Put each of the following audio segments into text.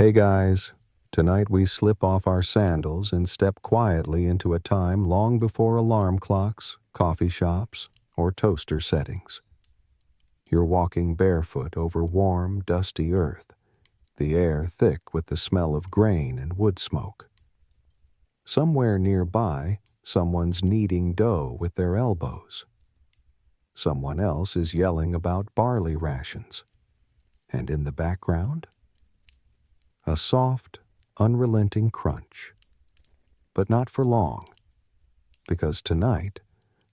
Hey guys, tonight we slip off our sandals and step quietly into a time long before alarm clocks, coffee shops, or toaster settings. You're walking barefoot over warm, dusty earth, the air thick with the smell of grain and wood smoke. Somewhere nearby, someone's kneading dough with their elbows. Someone else is yelling about barley rations. And in the background, a soft, unrelenting crunch. But not for long, because tonight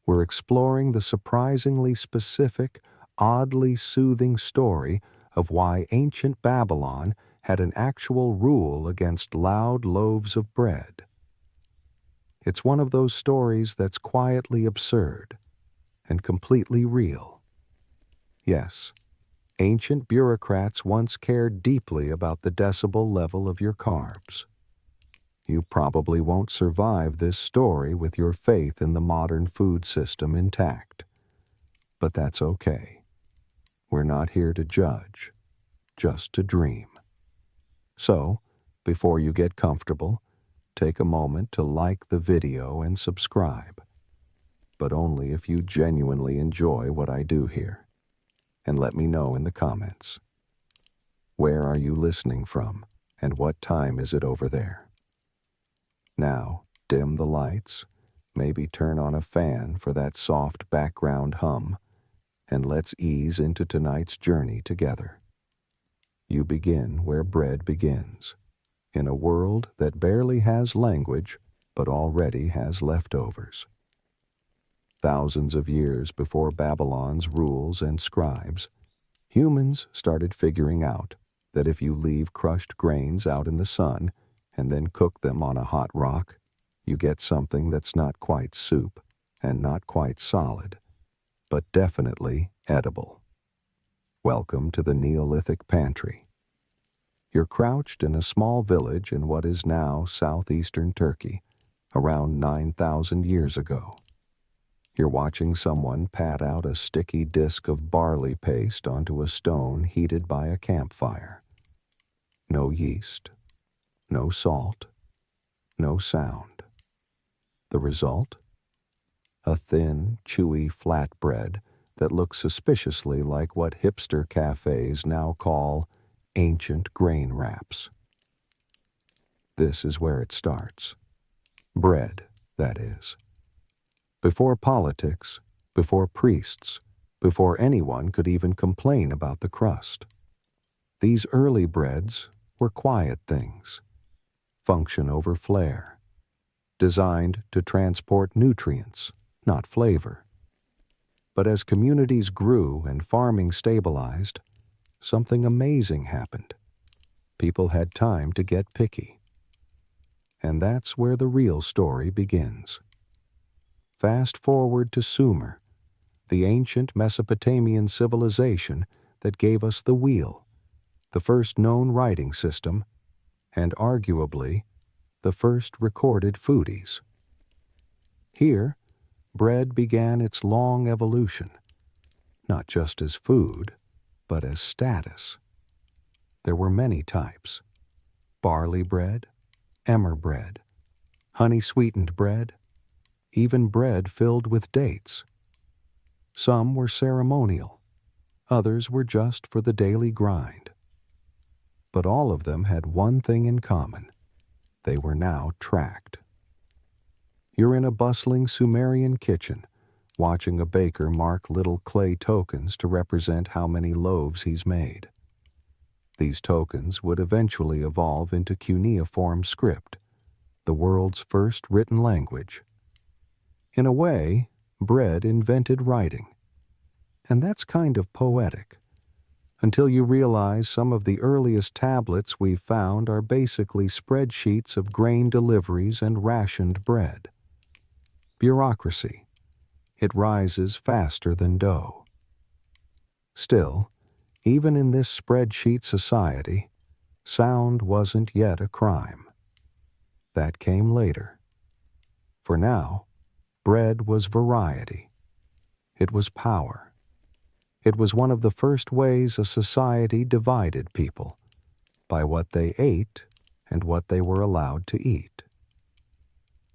we're exploring the surprisingly specific, oddly soothing story of why ancient Babylon had an actual rule against loud loaves of bread. It's one of those stories that's quietly absurd and completely real. Yes, ancient bureaucrats once cared deeply about the decibel level of your carbs. You probably won't survive this story with your faith in the modern food system intact. But that's okay. We're not here to judge, just to dream. So, before you get comfortable, take a moment to like the video and subscribe. But only if you genuinely enjoy what I do here. And let me know in the comments. Where are you listening from, and what time is it over there? Now, dim the lights, maybe turn on a fan for that soft background hum, and let's ease into tonight's journey together. You begin where bread begins, in a world that barely has language, but already has leftovers. Thousands of years before Babylon's rules and scribes, humans started figuring out that if you leave crushed grains out in the sun and then cook them on a hot rock, you get something that's not quite soup and not quite solid, but definitely edible. Welcome to the Neolithic pantry. You're crouched in a small village in what is now southeastern Turkey, around 9,000 years ago. You're watching someone pat out a sticky disk of barley paste onto a stone heated by a campfire. No yeast, no salt, no sound. The result? A thin, chewy flatbread that looks suspiciously like what hipster cafes now call ancient grain wraps. This is where it starts. Bread, that is. Before politics, before priests, before anyone could even complain about the crust. These early breads were quiet things, function over flair, designed to transport nutrients, not flavor. But as communities grew and farming stabilized, something amazing happened. People had time to get picky. And that's where the real story begins. Fast forward to Sumer, the ancient Mesopotamian civilization that gave us the wheel, the first known writing system, and arguably the first recorded foodies. Here, bread began its long evolution, not just as food, but as status. There were many types: barley bread, emmer bread, honey-sweetened bread, even bread filled with dates. Some were ceremonial, others were just for the daily grind. But all of them had one thing in common: they were now tracked. You're in a bustling Sumerian kitchen, watching a baker mark little clay tokens to represent how many loaves he's made. These tokens would eventually evolve into cuneiform script, the world's first written language. In a way, bread invented writing. And that's kind of poetic, until you realize some of the earliest tablets we've found are basically spreadsheets of grain deliveries and rationed bread. Bureaucracy. It rises faster than dough. Still, even in this spreadsheet society, sound wasn't yet a crime. That came later. For now, bread was variety. It was power. It was one of the first ways a society divided people, by what they ate and what they were allowed to eat.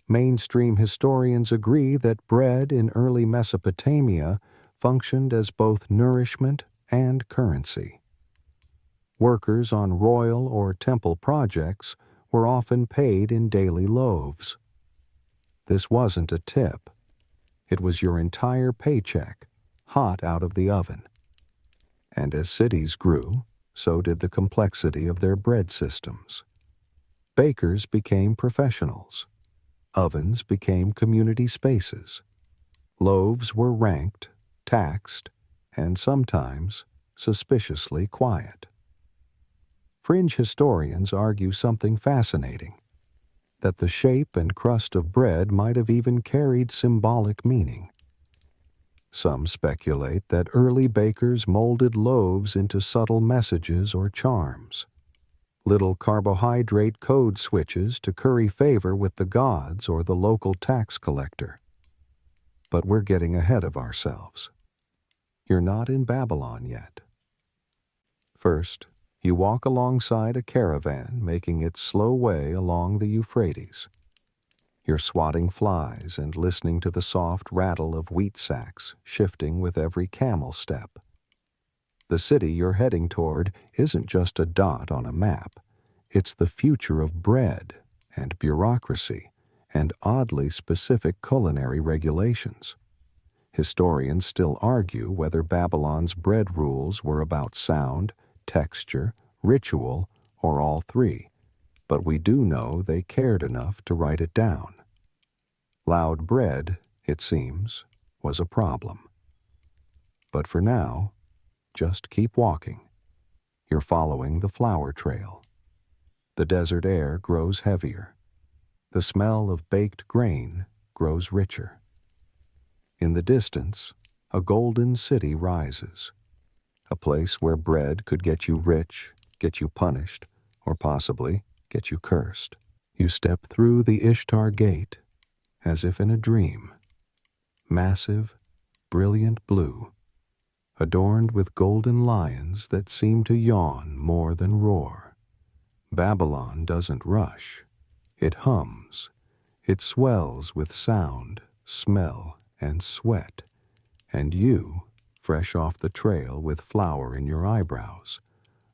Mainstream historians agree that bread in early Mesopotamia functioned as both nourishment and currency. Workers on royal or temple projects were often paid in daily loaves. This wasn't a tip. It was your entire paycheck, hot out of the oven. And as cities grew, so did the complexity of their bread systems. Bakers became professionals. Ovens became community spaces. Loaves were ranked, taxed, and sometimes suspiciously quiet. Fringe historians argue something fascinating, that the shape and crust of bread might have even carried symbolic meaning. Some speculate that early bakers molded loaves into subtle messages or charms, little carbohydrate code switches to curry favor with the gods or the local tax collector. But we're getting ahead of ourselves. You're not in Babylon yet. First, you walk alongside a caravan making its slow way along the Euphrates. You're swatting flies and listening to the soft rattle of wheat sacks shifting with every camel step. The city you're heading toward isn't just a dot on a map. It's the future of bread and bureaucracy and oddly specific culinary regulations. Historians still argue whether Babylon's bread rules were about sound, texture, ritual, or all three, but we do know they cared enough to write it down. Loud bread, it seems, was a problem. But for now, just keep walking. You're following the flour trail. The desert air grows heavier. The smell of baked grain grows richer. In the distance, a golden city rises, a place where bread could get you rich, get you punished, or possibly get you cursed. You step through the Ishtar Gate, as if in a dream. Massive, brilliant blue, adorned with golden lions that seem to yawn more than roar. Babylon doesn't rush. It hums. It swells with sound, smell, and sweat. And you, fresh off the trail with flour in your eyebrows,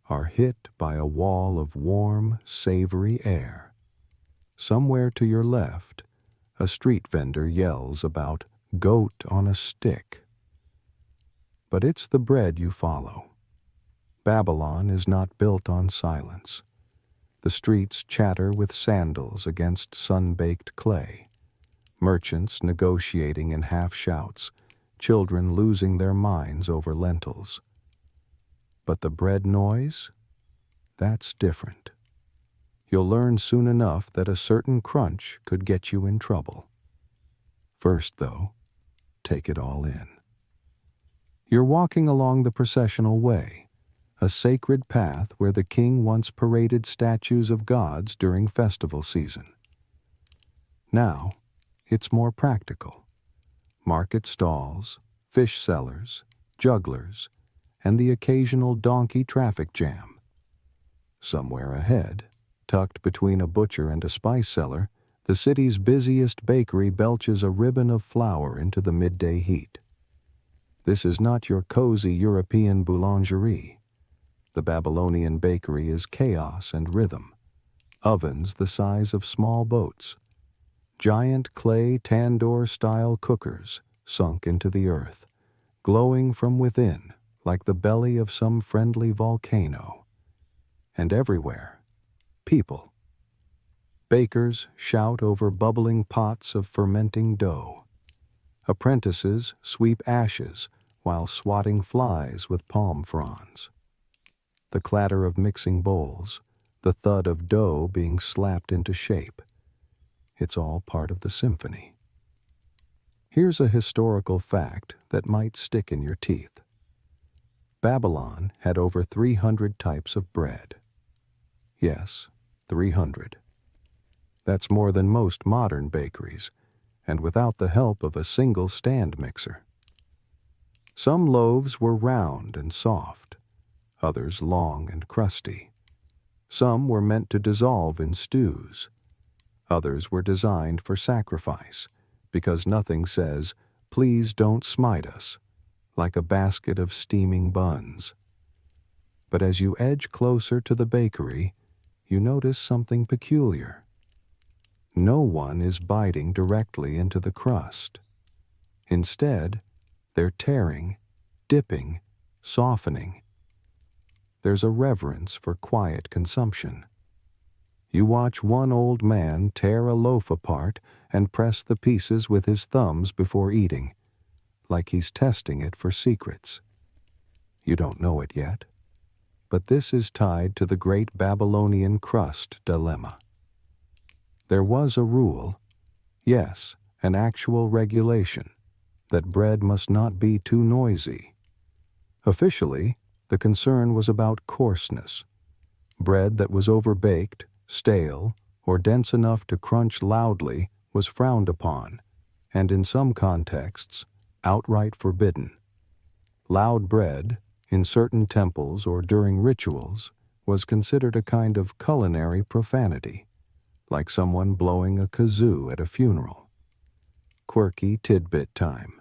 are hit by a wall of warm, savory air. Somewhere to your left, a street vendor yells about goat on a stick. But it's the bread you follow. Babylon is not built on silence. The streets chatter with sandals against sun-baked clay, merchants negotiating in half-shouts, children losing their minds over lentils. But the bread noise? That's different. You'll learn soon enough that a certain crunch could get you in trouble. First, though, take it all in. You're walking along the processional way, a sacred path where the king once paraded statues of gods during festival season. Now, it's more practical. Market stalls, fish sellers, jugglers, and the occasional donkey traffic jam. Somewhere ahead, tucked between a butcher and a spice seller, the city's busiest bakery belches a ribbon of flour into the midday heat. This is not your cozy European boulangerie. The Babylonian bakery is chaos and rhythm. Ovens the size of small boats. Giant clay tandoor-style cookers sunk into the earth, glowing from within like the belly of some friendly volcano. And everywhere, people. Bakers shout over bubbling pots of fermenting dough. Apprentices sweep ashes while swatting flies with palm fronds. The clatter of mixing bowls, the thud of dough being slapped into shape. It's all part of the symphony. Here's a historical fact that might stick in your teeth. Babylon had over 300 types of bread. Yes, 300. That's more than most modern bakeries, and without the help of a single stand mixer. Some loaves were round and soft, others long and crusty. Some were meant to dissolve in stews. Others were designed for sacrifice, because nothing says, "Please don't smite us," like a basket of steaming buns. But as you edge closer to the bakery, you notice something peculiar. No one is biting directly into the crust. Instead, they're tearing, dipping, softening. There's a reverence for quiet consumption. You watch one old man tear a loaf apart and press the pieces with his thumbs before eating, like he's testing it for secrets. You don't know it yet, but this is tied to the great Babylonian crust dilemma. There was a rule, yes, an actual regulation, that bread must not be too noisy. Officially, the concern was about coarseness. Bread that was overbaked, stale, or dense enough to crunch loudly was frowned upon, and in some contexts, outright forbidden. Loud bread, in certain temples or during rituals, was considered a kind of culinary profanity, like someone blowing a kazoo at a funeral. Quirky tidbit time.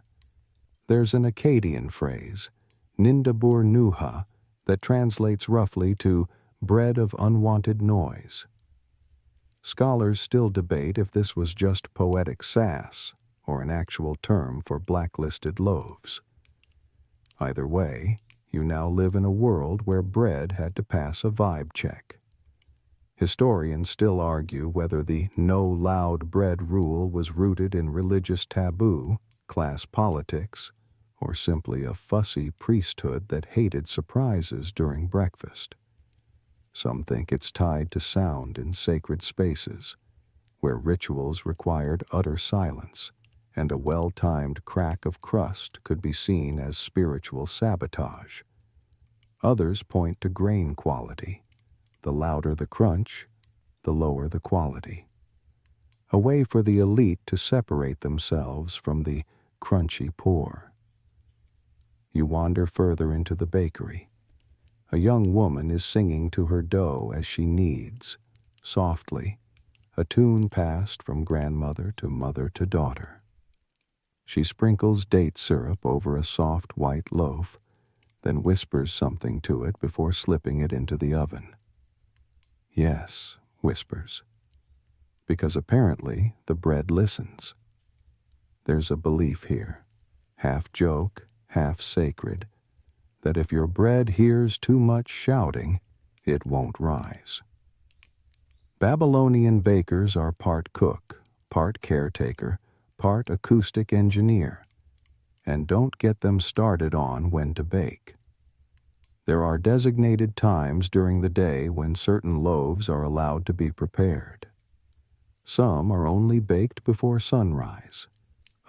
There's an Akkadian phrase, Nindabur Nuha, that translates roughly to bread of unwanted noise. Scholars still debate if this was just poetic sass or an actual term for blacklisted loaves. Either way, you now live in a world where bread had to pass a vibe check. Historians still argue whether the no loud bread rule was rooted in religious taboo, class politics, or simply a fussy priesthood that hated surprises during breakfast. Some think it's tied to sound in sacred spaces, where rituals required utter silence, and a well-timed crack of crust could be seen as spiritual sabotage. Others point to grain quality. The louder the crunch, the lower the quality. A way for the elite to separate themselves from the crunchy poor. You wander further into the bakery. A young woman is singing to her dough as she kneads, softly, a tune passed from grandmother to mother to daughter. She sprinkles date syrup over a soft white loaf, then whispers something to it before slipping it into the oven. Yes, whispers, because apparently the bread listens. There's a belief here, half joke, half sacred, that if your bread hears too much shouting, it won't rise. Babylonian bakers are part cook, part caretaker, part acoustic engineer, and don't get them started on when to bake. There are designated times during the day when certain loaves are allowed to be prepared. Some are only baked before sunrise,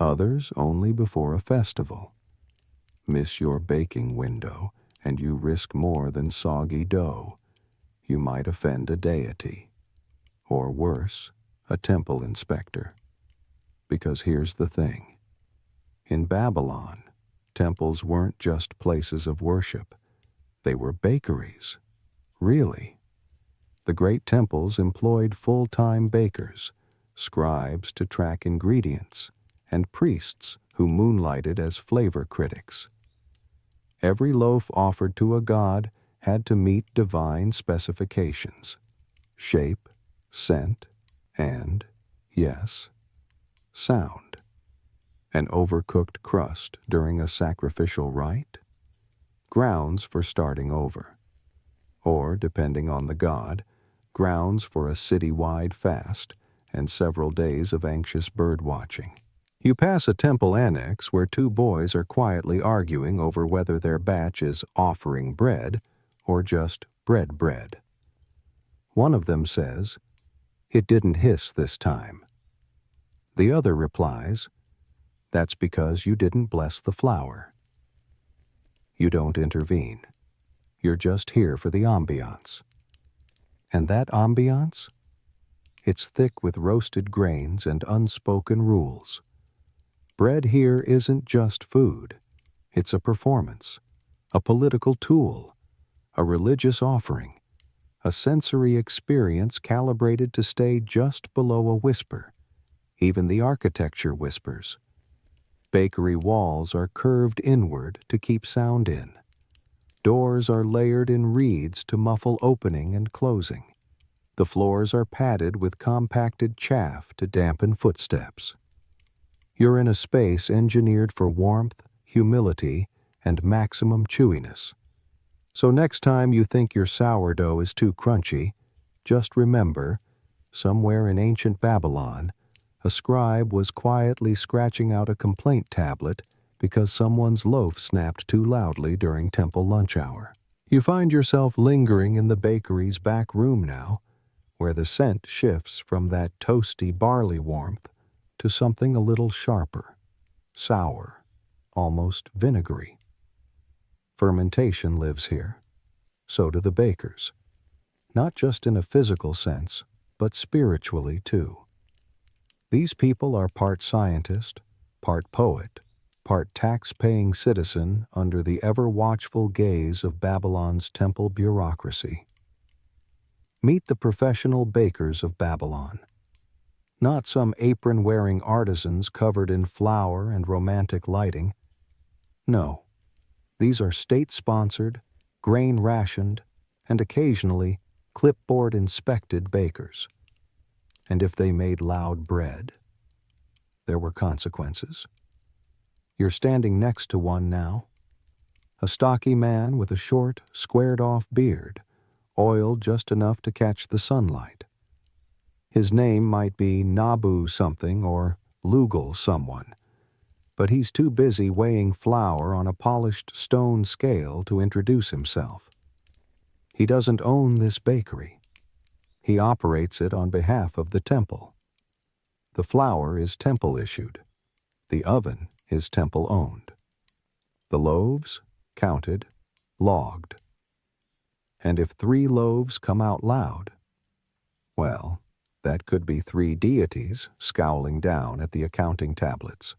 others only before a festival. Miss your baking window, and you risk more than soggy dough. You might offend a deity, or worse, a temple inspector. Because here's the thing. In Babylon, temples weren't just places of worship. They were bakeries. Really. The great temples employed full-time bakers, scribes to track ingredients, and priests who moonlighted as flavor critics. Every loaf offered to a god had to meet divine specifications: shape, scent, and, yes, sound. An overcooked crust during a sacrificial rite? Grounds for starting over. Or, depending on the god, grounds for a city-wide fast and several days of anxious bird-watching. You pass a temple annex where two boys are quietly arguing over whether their batch is offering bread or just bread. One of them says, "It didn't hiss this time." The other replies, "That's because you didn't bless the flour." You don't intervene. You're just here for the ambiance. And that ambiance? It's thick with roasted grains and unspoken rules. Bread here isn't just food. It's a performance, a political tool, a religious offering, a sensory experience calibrated to stay just below a whisper. Even the architecture whispers. Bakery walls are curved inward to keep sound in. Doors are layered in reeds to muffle opening and closing. The floors are padded with compacted chaff to dampen footsteps. You're in a space engineered for warmth, humility, and maximum chewiness. So next time you think your sourdough is too crunchy, just remember, somewhere in ancient Babylon, a scribe was quietly scratching out a complaint tablet because someone's loaf snapped too loudly during temple lunch hour. You find yourself lingering in the bakery's back room now, where the scent shifts from that toasty barley warmth to something a little sharper, sour, almost vinegary. Fermentation lives here. So do the bakers. Not just in a physical sense, but spiritually too. These people are part scientist, part poet, part tax-paying citizen under the ever-watchful gaze of Babylon's temple bureaucracy. Meet the professional bakers of Babylon. Not some apron-wearing artisans covered in flour and romantic lighting. No, these are state-sponsored, grain-rationed, and occasionally clipboard-inspected bakers. And if they made loud bread, there were consequences. You're standing next to one now. A stocky man with a short, squared-off beard, oiled just enough to catch the sunlight. His name might be Nabu something or Lugal someone, but he's too busy weighing flour on a polished stone scale to introduce himself. He doesn't own this bakery. He operates it on behalf of the temple. The flour is temple-issued. The oven is temple-owned. The loaves, counted, logged. And if 3 loaves come out loud, well, that could be 3 deities scowling down at the accounting tablets.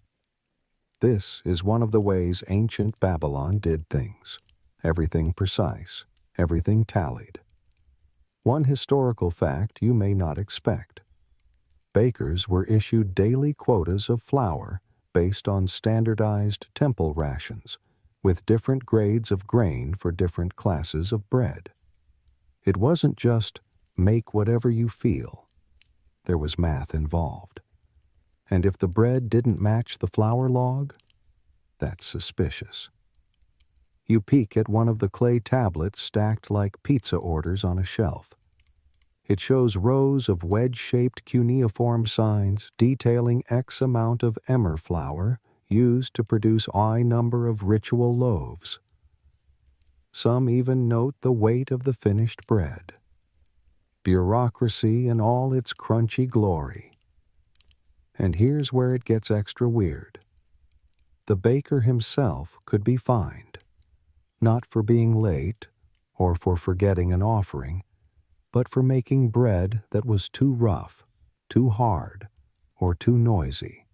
This is one of the ways ancient Babylon did things. Everything precise, everything tallied. One historical fact you may not expect. Bakers were issued daily quotas of flour based on standardized temple rations, with different grades of grain for different classes of bread. It wasn't just make whatever you feel. There was math involved. And if the bread didn't match the flour log, that's suspicious. You peek at one of the clay tablets stacked like pizza orders on a shelf. It shows rows of wedge-shaped cuneiform signs detailing X amount of emmer flour used to produce Y number of ritual loaves. Some even note the weight of the finished bread. Bureaucracy in all its crunchy glory. And here's where it gets extra weird. The baker himself could be fined, not for being late or for forgetting an offering, but for making bread that was too rough, too hard, or too noisy.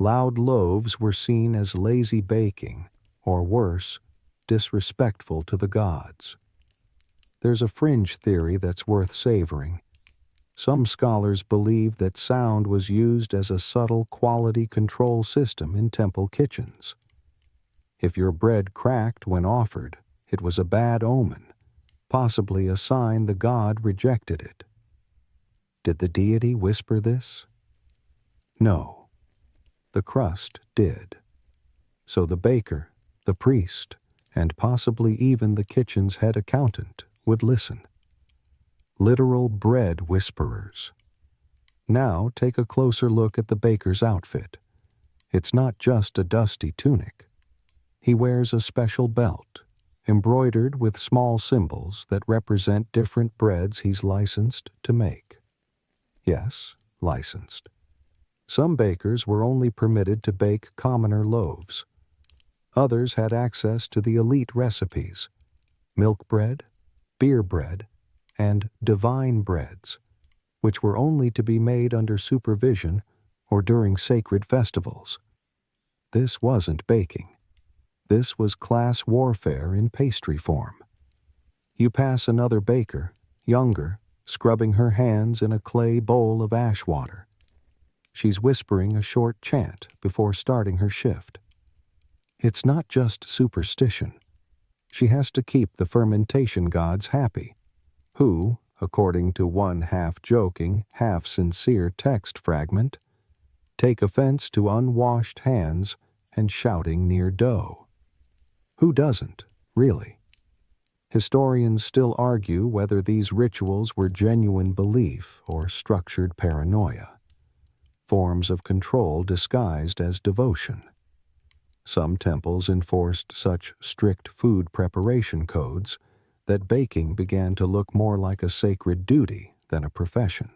Loud loaves were seen as lazy baking, or worse, disrespectful to the gods. There's a fringe theory that's worth savoring. Some scholars believe that sound was used as a subtle quality control system in temple kitchens. If your bread cracked when offered, it was a bad omen, possibly a sign the god rejected it. Did the deity whisper this? No. The crust did. So the baker, the priest, and possibly even the kitchen's head accountant would listen. Literal bread whisperers. Now take a closer look at the baker's outfit. It's not just a dusty tunic. He wears a special belt, embroidered with small symbols that represent different breads he's licensed to make. Yes, licensed. Some bakers were only permitted to bake commoner loaves. Others had access to the elite recipes: milk bread, beer bread, and divine breads, which were only to be made under supervision or during sacred festivals. This wasn't baking. This was class warfare in pastry form. You pass another baker, younger, scrubbing her hands in a clay bowl of ash water. She's whispering a short chant before starting her shift. It's not just superstition. She has to keep the fermentation gods happy, who, according to one half-joking, half-sincere text fragment, take offense to unwashed hands and shouting near dough. Who doesn't, really? Historians still argue whether these rituals were genuine belief or structured paranoia, forms of control disguised as devotion. Some temples enforced such strict food preparation codes that baking began to look more like a sacred duty than a profession.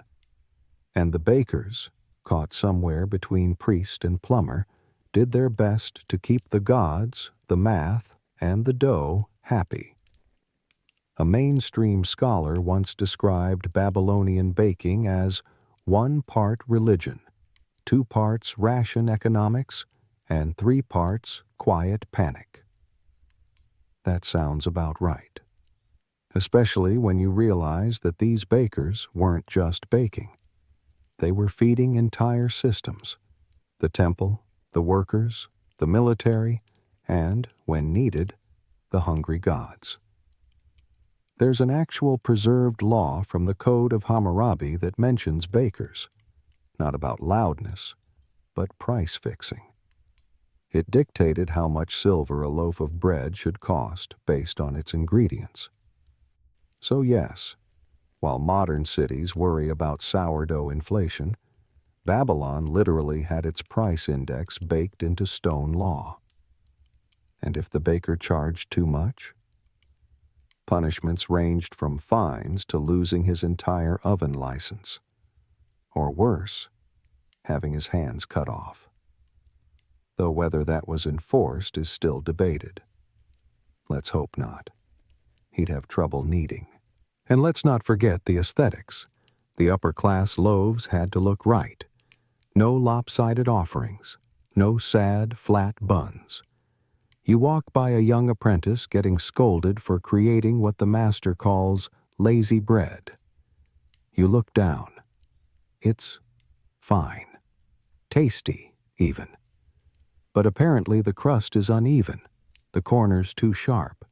And the bakers, caught somewhere between priest and plumber, did their best to keep the gods, the math, and the dough happy. A mainstream scholar once described Babylonian baking as 1 part religion, 2 parts ration economics, and 3 parts quiet panic. That sounds about right, especially when you realize that these bakers weren't just baking. They were feeding entire systems: the temple, the workers, the military, and, when needed, the hungry gods. There's an actual preserved law from the Code of Hammurabi that mentions bakers, not about loudness, but price fixing. It dictated how much silver a loaf of bread should cost based on its ingredients. So yes, while modern cities worry about sourdough inflation, Babylon literally had its price index baked into stone law. And if the baker charged too much? Punishments ranged from fines to losing his entire oven license, or worse, having his hands cut off. Though whether that was enforced is still debated. Let's hope not. He'd have trouble kneading. And let's not forget the aesthetics. The upper-class loaves had to look right. No lopsided offerings. No sad, flat buns. You walk by a young apprentice getting scolded for creating what the master calls lazy bread. You look down. It's fine. Tasty, even. But apparently the crust is uneven, the corners too sharp,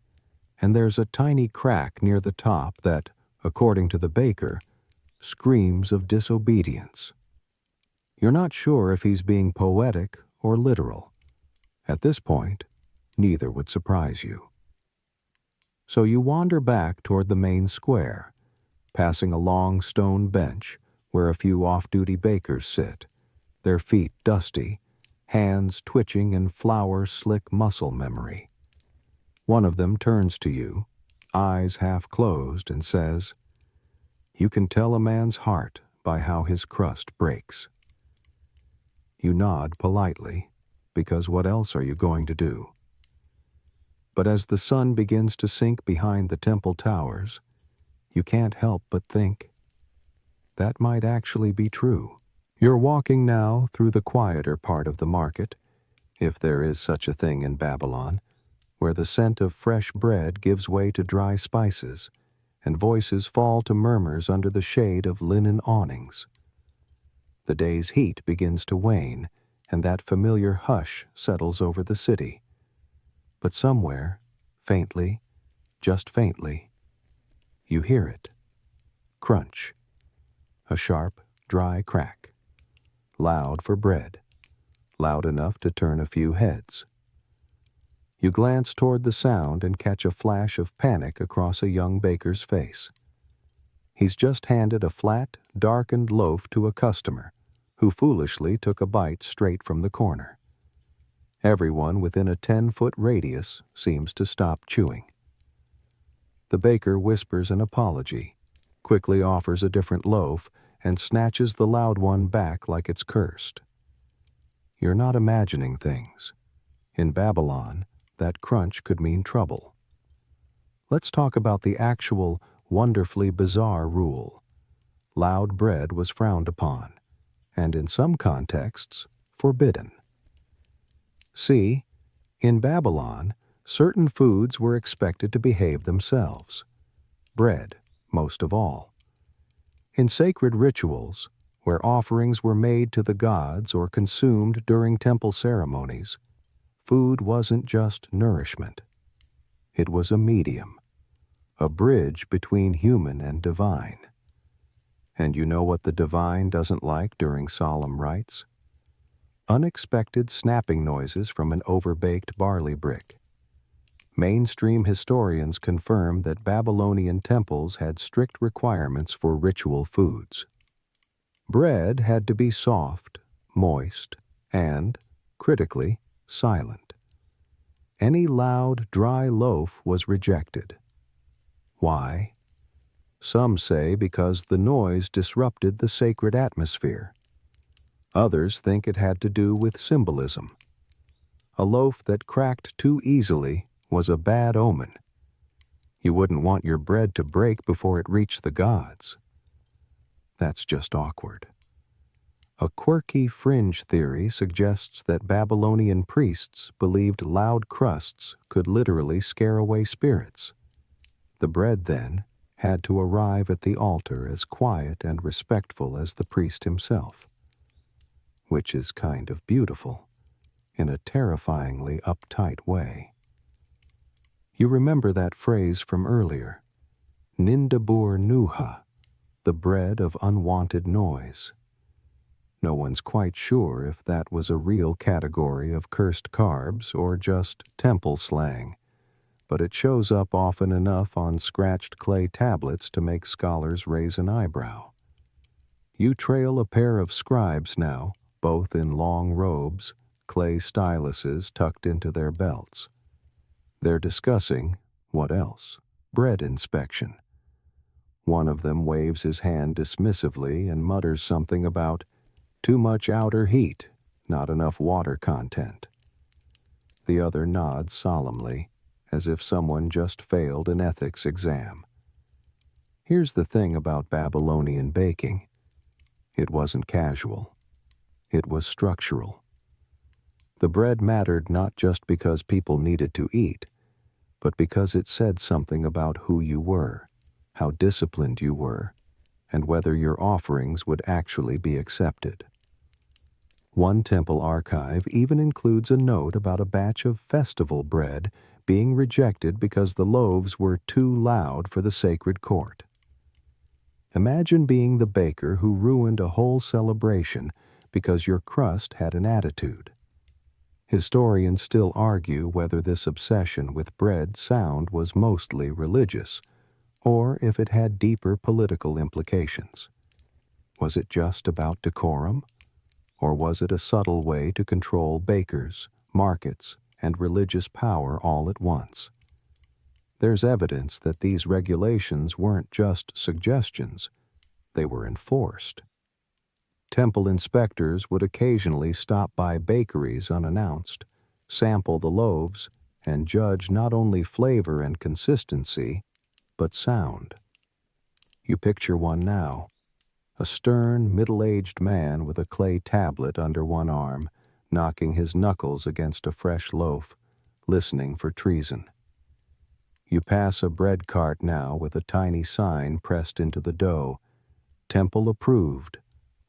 and there's a tiny crack near the top that, according to the baker, screams of disobedience. You're not sure if he's being poetic or literal. At this point, neither would surprise you. So you wander back toward the main square, passing a long stone bench where a few off-duty bakers sit, their feet dusty, hands twitching in flour-slick muscle memory. One of them turns to you, eyes half closed, and says, "You can tell a man's heart by how his crust breaks." You nod politely, because what else are you going to do? But as the sun begins to sink behind the temple towers, you can't help but think, that might actually be true. You're walking now through the quieter part of the market, if there is such a thing in Babylon, where the scent of fresh bread gives way to dry spices, and voices fall to murmurs under the shade of linen awnings. The day's heat begins to wane, and that familiar hush settles over the city. But somewhere, faintly, just faintly, you hear it. Crunch. A sharp, dry crack. Loud for bread. Loud enough to turn a few heads. You glance toward the sound and catch a flash of panic across a young baker's face. He's just handed a flat, darkened loaf to a customer, who foolishly took a bite straight from the corner. Everyone within a 10-foot radius seems to stop chewing. The baker whispers an apology, quickly offers a different loaf, and snatches the loud one back like it's cursed. You're not imagining things. In Babylon, that crunch could mean trouble. Let's talk about the actual, wonderfully bizarre rule. Loud bread was frowned upon, and in some contexts, forbidden. See, in Babylon, certain foods were expected to behave themselves. Bread, most of all. In sacred rituals, where offerings were made to the gods or consumed during temple ceremonies, food wasn't just nourishment. It was a medium, a bridge between human and divine. And you know what the divine doesn't like during solemn rites? Unexpected snapping noises from an overbaked barley brick. Mainstream historians confirm that Babylonian temples had strict requirements for ritual foods. Bread had to be soft, moist, and, critically, silent. Any loud, dry loaf was rejected. Why? Some say because the noise disrupted the sacred atmosphere. Others think it had to do with symbolism. A loaf that cracked too easily was a bad omen. You wouldn't want your bread to break before it reached the gods. That's just awkward. A quirky fringe theory suggests that Babylonian priests believed loud crusts could literally scare away spirits. The bread, then, had to arrive at the altar as quiet and respectful as the priest himself. Which is kind of beautiful, in a terrifyingly uptight way. You remember that phrase from earlier, Nindabur Nuha, the bread of unwanted noise. No one's quite sure if that was a real category of cursed carbs or just temple slang, but it shows up often enough on scratched clay tablets to make scholars raise an eyebrow. You trail a pair of scribes now, both in long robes, clay styluses tucked into their belts. They're discussing, what else? Bread inspection. One of them waves his hand dismissively and mutters something about too much outer heat, not enough water content. The other nods solemnly, as if someone just failed an ethics exam. Here's the thing about Babylonian baking. It wasn't casual. It was structural. The bread mattered not just because people needed to eat, but because it said something about who you were, how disciplined you were, and whether your offerings would actually be accepted. One temple archive even includes a note about a batch of festival bread being rejected because the loaves were too loud for the sacred court. Imagine being the baker who ruined a whole celebration because your crust had an attitude. Historians still argue whether this obsession with bread sound was mostly religious, or if it had deeper political implications. Was it just about decorum? Or was it a subtle way to control bakers, markets, and religious power all at once? There's evidence that these regulations weren't just suggestions, they were enforced. Temple inspectors would occasionally stop by bakeries unannounced, sample the loaves, and judge not only flavor and consistency, but sound. You picture one now, a stern, middle-aged man with a clay tablet under one arm, knocking his knuckles against a fresh loaf, listening for treason. You pass a bread cart now with a tiny sign pressed into the dough, Temple approved,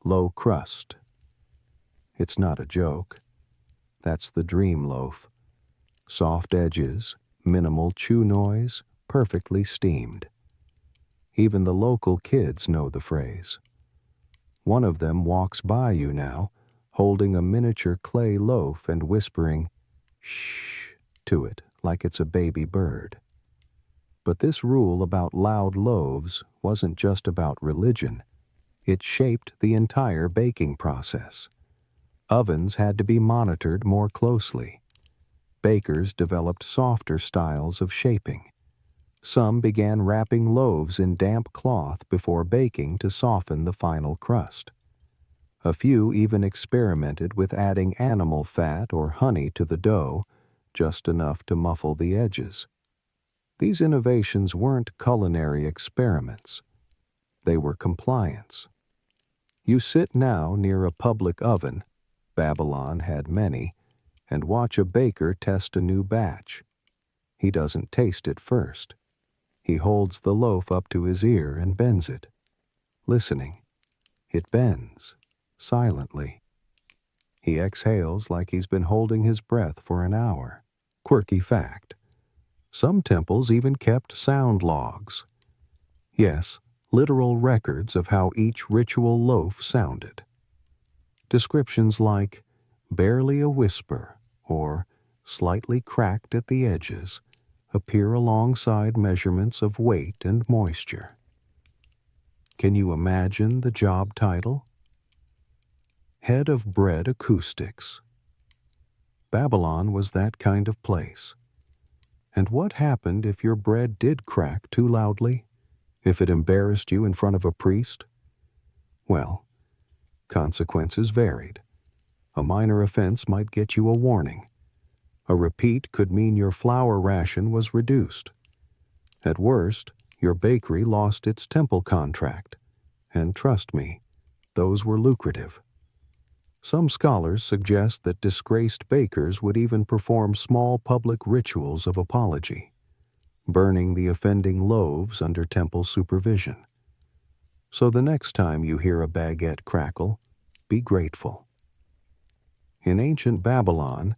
low crust. It's not a joke. That's the dream loaf. Soft edges, minimal chew noise, perfectly steamed. Even the local kids know the phrase. One of them walks by you now, holding a miniature clay loaf and whispering, shh, to it like it's a baby bird. But this rule about loud loaves wasn't just about religion. It shaped the entire baking process. Ovens had to be monitored more closely. Bakers developed softer styles of shaping. Some began wrapping loaves in damp cloth before baking to soften the final crust. A few even experimented with adding animal fat or honey to the dough, just enough to muffle the edges. These innovations weren't culinary experiments. They were compliance. You sit now near a public oven, Babylon had many, and watch a baker test a new batch. He doesn't taste it first. He holds the loaf up to his ear and bends it. Listening, it bends, silently. He exhales like he's been holding his breath for an hour. Quirky fact: some temples even kept sound logs. Yes, literal records of how each ritual loaf sounded. Descriptions like barely a whisper or slightly cracked at the edges appear alongside measurements of weight and moisture. Can you imagine the job title? Head of Bread Acoustics. Babylon was that kind of place. And what happened if your bread did crack too loudly? If it embarrassed you in front of a priest? Well, consequences varied. A minor offense might get you a warning. A repeat could mean your flour ration was reduced. At worst, your bakery lost its temple contract. And trust me, those were lucrative. Some scholars suggest that disgraced bakers would even perform small public rituals of apology, burning the offending loaves under temple supervision. So the next time you hear a baguette crackle, be grateful. In ancient Babylon,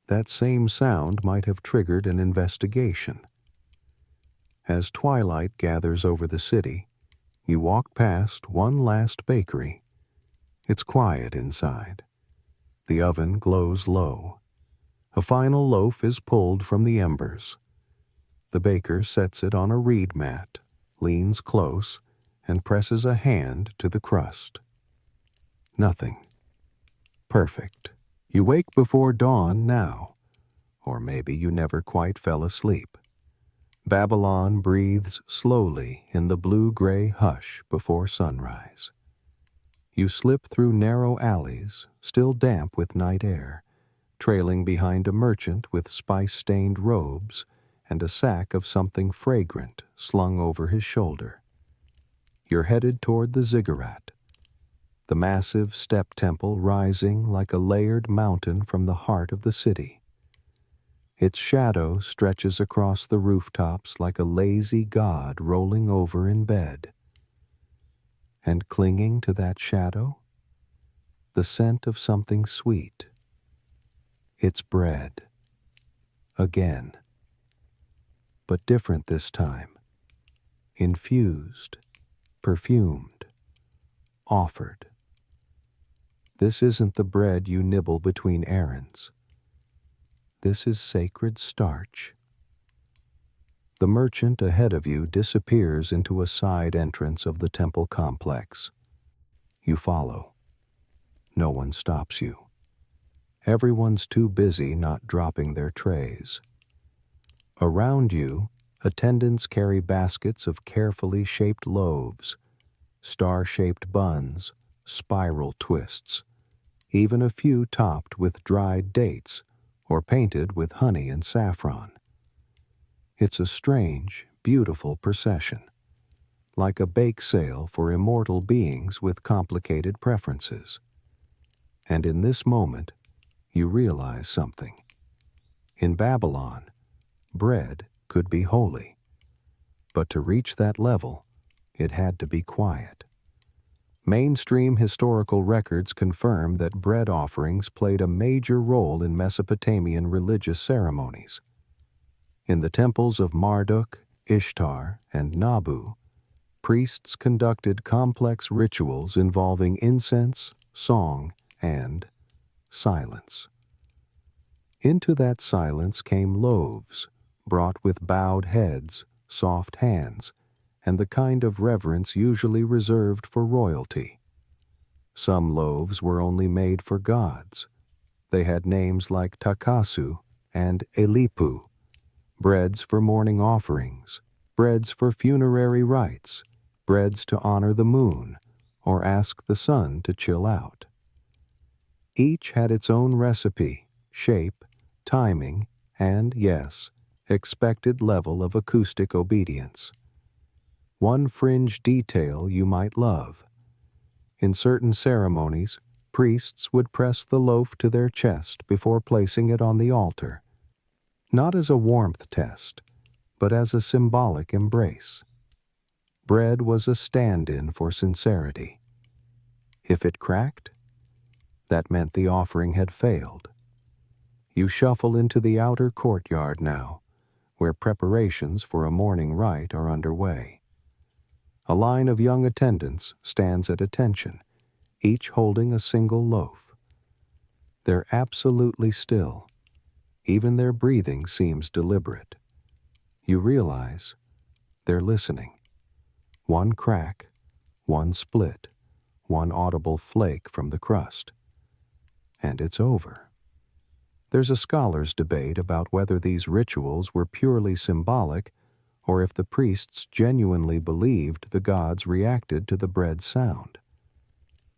that same sound might have triggered an investigation. As twilight gathers over the city, you walk past one last bakery. It's quiet inside. The oven glows low. A final loaf is pulled from the embers. The baker sets it on a reed mat, leans close, and presses a hand to the crust. Nothing. Perfect. You wake before dawn now, or maybe you never quite fell asleep. Babylon breathes slowly in the blue-gray hush before sunrise. You slip through narrow alleys, still damp with night air, trailing behind a merchant with spice-stained robes and a sack of something fragrant slung over his shoulder. You're headed toward the ziggurat, the massive step temple rising like a layered mountain from the heart of the city. Its shadow stretches across the rooftops like a lazy god rolling over in bed. And clinging to that shadow, the scent of something sweet. It's bread. Again. But different this time. Infused, perfumed, offered. This isn't the bread you nibble between errands. This is sacred starch. The merchant ahead of you disappears into a side entrance of the temple complex. You follow. No one stops you. Everyone's too busy not dropping their trays. Around you, attendants carry baskets of carefully shaped loaves, star-shaped buns, spiral twists, even a few topped with dried dates or painted with honey and saffron. It's a strange, beautiful procession, like a bake sale for immortal beings with complicated preferences. And in this moment, you realize something. In Babylon, bread could be holy, but to reach that level, it had to be quiet. Mainstream historical records confirm that bread offerings played a major role in Mesopotamian religious ceremonies. In the temples of Marduk, Ishtar, and Nabu, priests conducted complex rituals involving incense, song, and silence. Into that silence came loaves, brought with bowed heads, soft hands, and the kind of reverence usually reserved for royalty. Some loaves were only made for gods. They had names like Takasu and Elipu, breads for morning offerings, breads for funerary rites, breads to honor the moon, or ask the sun to chill out. Each had its own recipe, shape, timing, and, yes, expected level of acoustic obedience. One fringe detail you might love. In certain ceremonies, priests would press the loaf to their chest before placing it on the altar, not as a warmth test, but as a symbolic embrace. Bread was a stand-in for sincerity. If it cracked, that meant the offering had failed. You shuffle into the outer courtyard now, where preparations for a morning rite are underway. A line of young attendants stands at attention, each holding a single loaf. They're absolutely still. Even their breathing seems deliberate. You realize they're listening. One crack, one split, one audible flake from the crust. And it's over. There's a scholar's debate about whether these rituals were purely symbolic or if the priests genuinely believed the gods reacted to the bread's sound.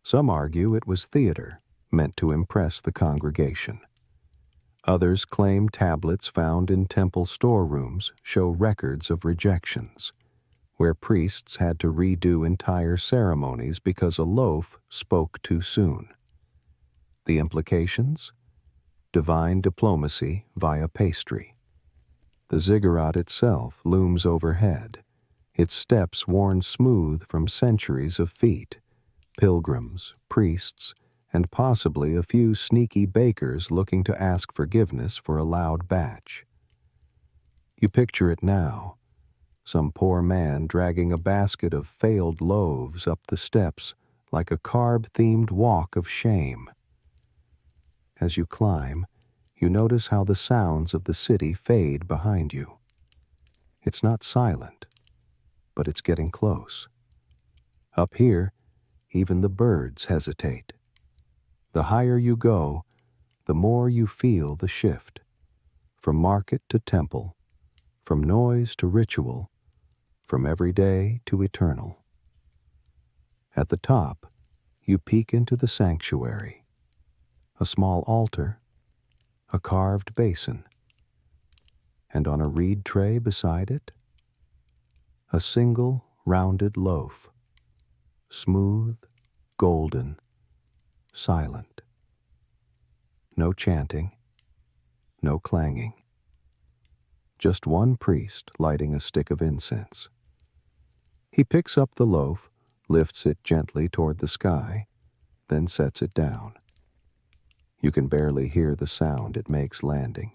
Some argue it was theater, meant to impress the congregation. Others claim tablets found in temple storerooms show records of rejections, where priests had to redo entire ceremonies because a loaf spoke too soon. The implications? Divine diplomacy via pastry. The ziggurat itself looms overhead, its steps worn smooth from centuries of feet, pilgrims, priests, and possibly a few sneaky bakers looking to ask forgiveness for a loud batch. You picture it now, some poor man dragging a basket of failed loaves up the steps like a carb-themed walk of shame. As you climb, you notice how the sounds of the city fade behind you. It's not silent, but it's getting close. Up here, even the birds hesitate. The higher you go, the more you feel the shift. From market to temple, from noise to ritual, from everyday to eternal. At the top, you peek into the sanctuary. A small altar, a carved basin, and on a reed tray beside it, a single rounded loaf, smooth, golden, silent. No chanting, no clanging. Just one priest lighting a stick of incense. He picks up the loaf, lifts it gently toward the sky, then sets it down. You can barely hear the sound it makes landing.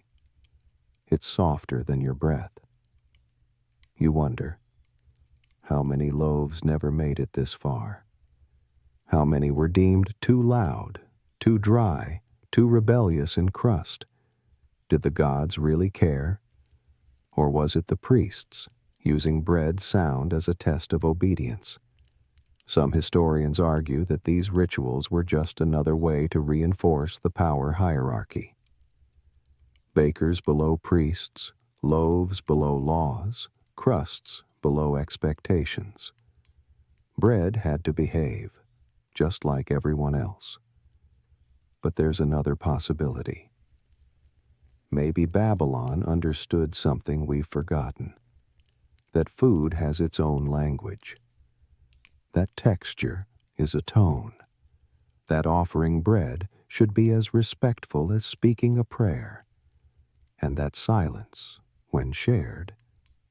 It's softer than your breath. You wonder, how many loaves never made it this far? How many were deemed too loud, too dry, too rebellious in crust? Did the gods really care? Or was it the priests, using bread's sound as a test of obedience? Some historians argue that these rituals were just another way to reinforce the power hierarchy. Bakers below priests, loaves below laws, crusts below expectations. Bread had to behave, just like everyone else. But there's another possibility. Maybe Babylon understood something we've forgotten, that food has its own language. That texture is a tone. That offering bread should be as respectful as speaking a prayer. And that silence, when shared,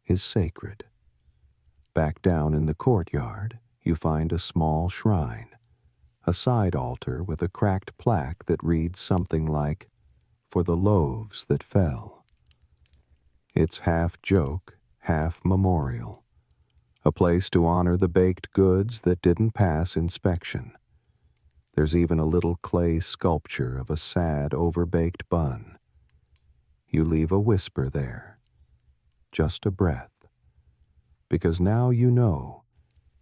is sacred. Back down in the courtyard, you find a small shrine, a side altar with a cracked plaque that reads something like, "For the loaves that fell." It's half joke, half memorial. A place to honor the baked goods that didn't pass inspection. There's even a little clay sculpture of a sad, overbaked bun. You leave a whisper there, just a breath. Because now you know,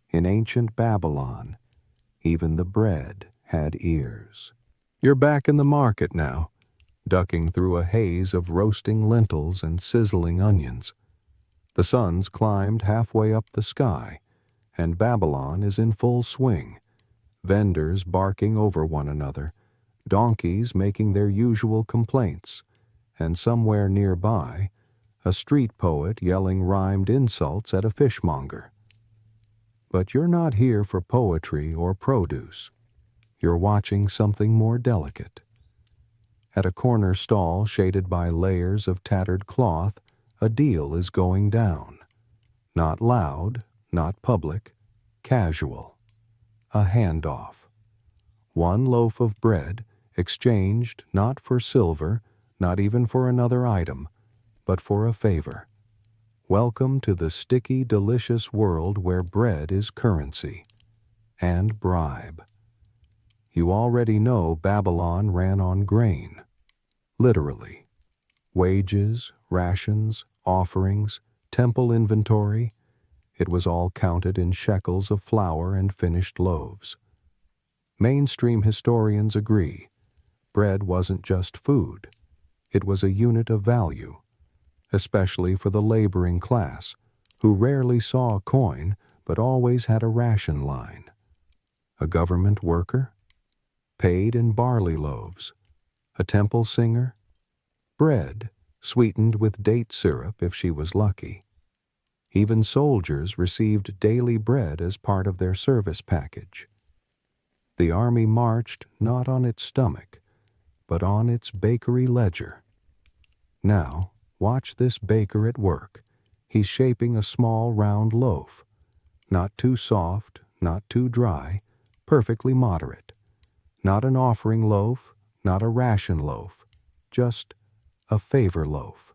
in ancient Babylon, even the bread had ears. You're back in the market now, ducking through a haze of roasting lentils and sizzling onions. The sun's climbed halfway up the sky, and Babylon is in full swing, vendors barking over one another, donkeys making their usual complaints, and somewhere nearby, a street poet yelling rhymed insults at a fishmonger. But you're not here for poetry or produce. You're watching something more delicate. At a corner stall shaded by layers of tattered cloth, a deal is going down. Not loud, not public, casual. A handoff. One loaf of bread exchanged not for silver, not even for another item, but for a favor. Welcome to the sticky, delicious world where bread is currency and bribe. You already know Babylon ran on grain. Literally. Wages, rations, offerings, temple inventory, it was all counted in shekels of flour and finished loaves. Mainstream historians agree. Bread wasn't just food. It was a unit of value, especially for the laboring class, who rarely saw a coin but always had a ration line. A government worker? Paid in barley loaves. A temple singer? Bread, sweetened with date syrup if she was lucky. Even soldiers received daily bread as part of their service package. The army marched not on its stomach, but on its bakery ledger. Now, watch this baker at work. He's shaping a small round loaf. Not too soft, not too dry, perfectly moderate. Not an offering loaf, not a ration loaf, just a favor loaf.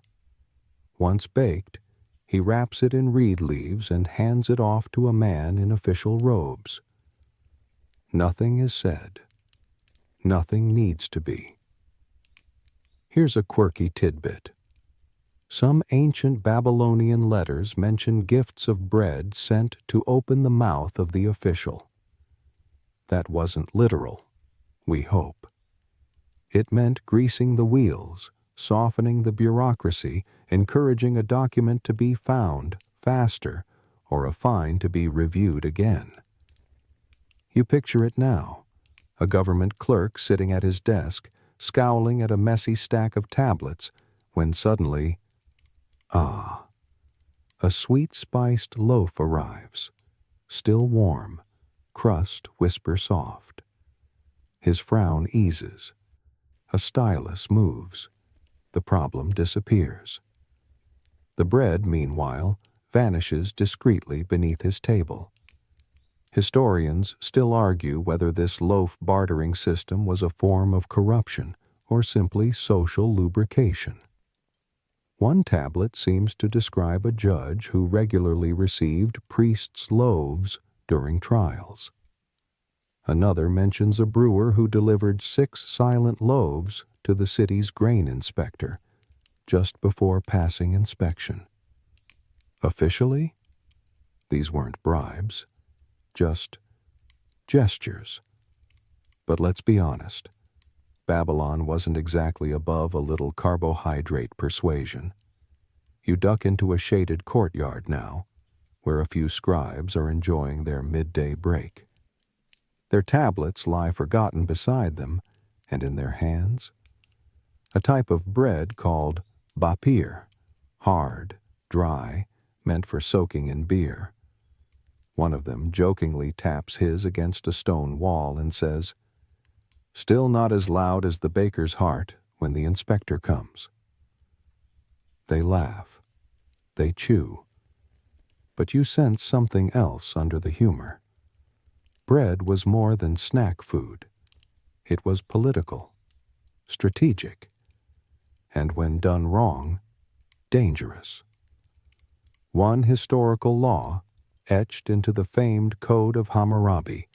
Once baked, he wraps it in reed leaves and hands it off to a man in official robes. Nothing is said. Nothing needs to be. Here's a quirky tidbit. Some ancient Babylonian letters mention gifts of bread sent to open the mouth of the official. That wasn't literal, we hope. It meant greasing the wheels, softening the bureaucracy, encouraging a document to be found faster, or a fine to be reviewed again. You picture it now, a government clerk sitting at his desk, scowling at a messy stack of tablets, when suddenly, a sweet-spiced loaf arrives, still warm, crust whisper soft. His frown eases. A stylus moves. The problem disappears. The bread, meanwhile, vanishes discreetly beneath his table. Historians still argue whether this loaf bartering system was a form of corruption or simply social lubrication. One tablet seems to describe a judge who regularly received priests' loaves during trials. Another mentions a brewer who delivered 6 silent loaves to the city's grain inspector just before passing inspection. Officially, these weren't bribes, just gestures. But let's be honest, Babylon wasn't exactly above a little carbohydrate persuasion. You duck into a shaded courtyard now, where a few scribes are enjoying their midday break. Their tablets lie forgotten beside them, and in their hands, a type of bread called bapir, hard, dry, meant for soaking in beer. One of them jokingly taps his against a stone wall and says, "Still not as loud as the baker's heart when the inspector comes." They laugh. They chew. But you sense something else under the humor. Bread was more than snack food. It was political, strategic, and when done wrong, dangerous. One historical law, etched into the famed Code of Hammurabi,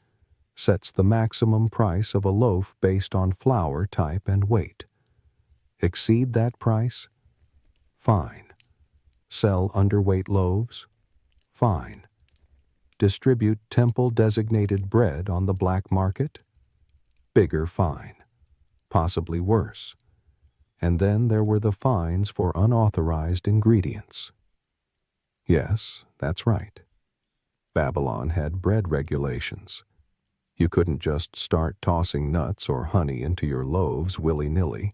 sets the maximum price of a loaf based on flour type and weight. Exceed that price? Fine. Sell underweight loaves? Fine. Distribute temple-designated bread on the black market? Bigger fine. Possibly worse. And then there were the fines for unauthorized ingredients. Yes, that's right. Babylon had bread regulations. You couldn't just start tossing nuts or honey into your loaves willy-nilly.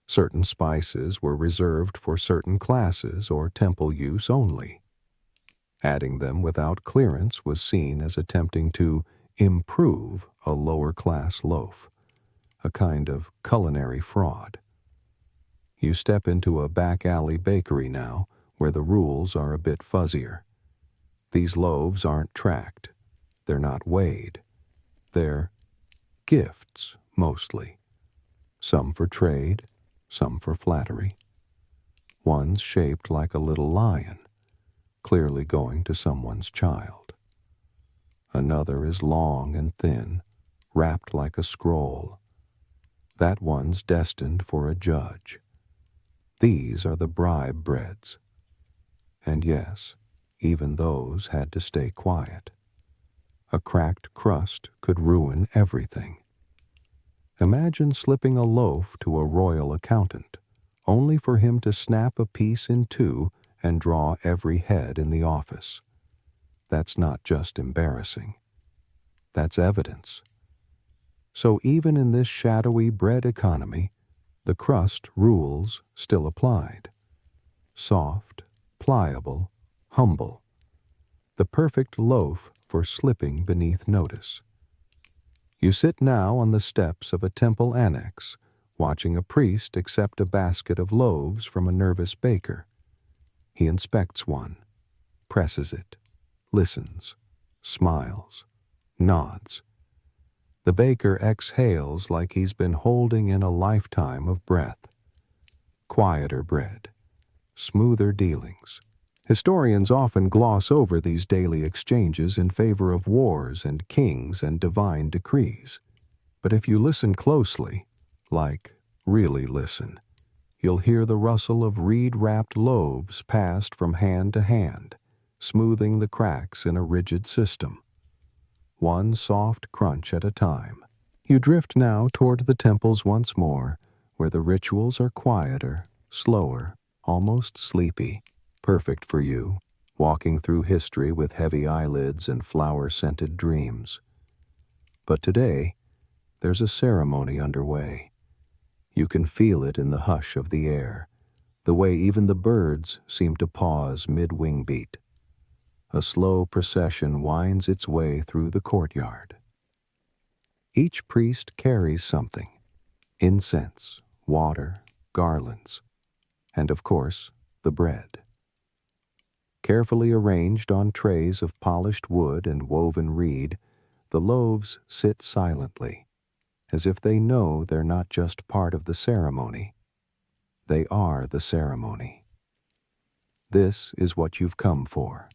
Certain spices were reserved for certain classes or temple use only. Adding them without clearance was seen as attempting to improve a lower-class loaf, a kind of culinary fraud. You step into a back alley bakery now, where the rules are a bit fuzzier. These loaves aren't tracked. They're not weighed. They're gifts, mostly. Some for trade, some for flattery. One's shaped like a little lion, clearly going to someone's child. Another is long and thin, wrapped like a scroll. That one's destined for a judge. These are the bribe breads. And yes, even those had to stay quiet. A cracked crust could ruin everything. Imagine slipping a loaf to a royal accountant, only for him to snap a piece in two and draw every head in the office. That's not just embarrassing. That's evidence. So even in this shadowy bread economy, the crust rules still applied. Soft, pliable, humble. The perfect loaf for slipping beneath notice. You sit now on the steps of a temple annex, watching a priest accept a basket of loaves from a nervous baker. He inspects one, presses it, listens, smiles, nods. The baker exhales like he's been holding in a lifetime of breath. Quieter bread, smoother dealings. Historians often gloss over these daily exchanges in favor of wars and kings and divine decrees. But if you listen closely, like really listen, you'll hear the rustle of reed-wrapped loaves passed from hand to hand, smoothing the cracks in a rigid system. One soft crunch at a time. You drift now toward the temples once more, where the rituals are quieter, slower, almost sleepy, perfect for you, walking through history with heavy eyelids and flower-scented dreams. But today, there's a ceremony underway. You can feel it in the hush of the air, the way even the birds seem to pause mid-wing beat. A slow procession winds its way through the courtyard. Each priest carries something: incense, water, garlands, and of course, the bread. Carefully arranged on trays of polished wood and woven reed, the loaves sit silently, as if they know they're not just part of the ceremony. They are the ceremony. This is what you've come for.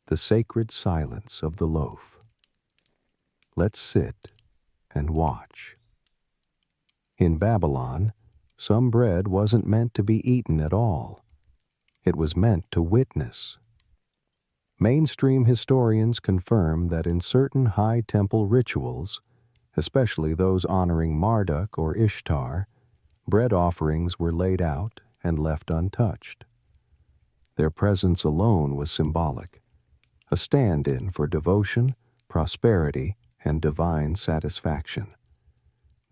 The sacred silence of the loaf. Let's sit and watch. In Babylon, some bread wasn't meant to be eaten at all. It was meant to witness. Mainstream historians confirm that in certain high temple rituals, especially those honoring Marduk or Ishtar, bread offerings were laid out and left untouched. Their presence alone was symbolic, a stand-in for devotion, prosperity, and divine satisfaction.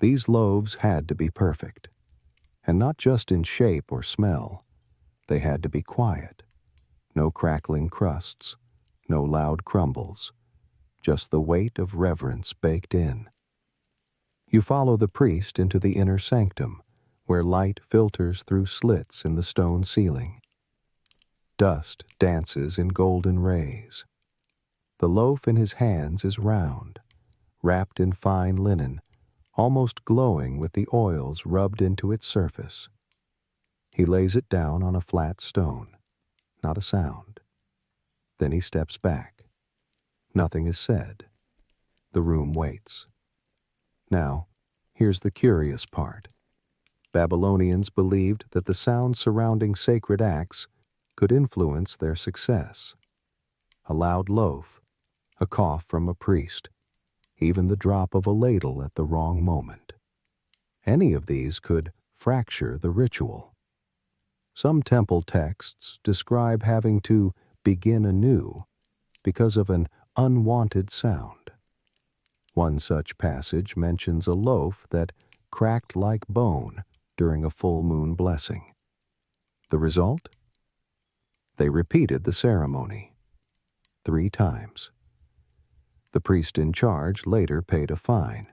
These loaves had to be perfect, and not just in shape or smell. They had to be quiet. No crackling crusts, no loud crumbles, just the weight of reverence baked in. You follow the priest into the inner sanctum, where light filters through slits in the stone ceiling. Dust dances in golden rays. The loaf in his hands is round, wrapped in fine linen, almost glowing with the oils rubbed into its surface. He lays it down on a flat stone. Not a sound. Then he steps back. Nothing is said. The room waits. Now, here's the curious part. Babylonians believed that the sound surrounding sacred acts could influence their success. A loud loaf, a cough from a priest, even the drop of a ladle at the wrong moment. Any of these could fracture the ritual. Some temple texts describe having to begin anew because of an unwanted sound. One such passage mentions a loaf that cracked like bone during a full moon blessing. The result? They repeated the ceremony 3 times. The priest in charge later paid a fine,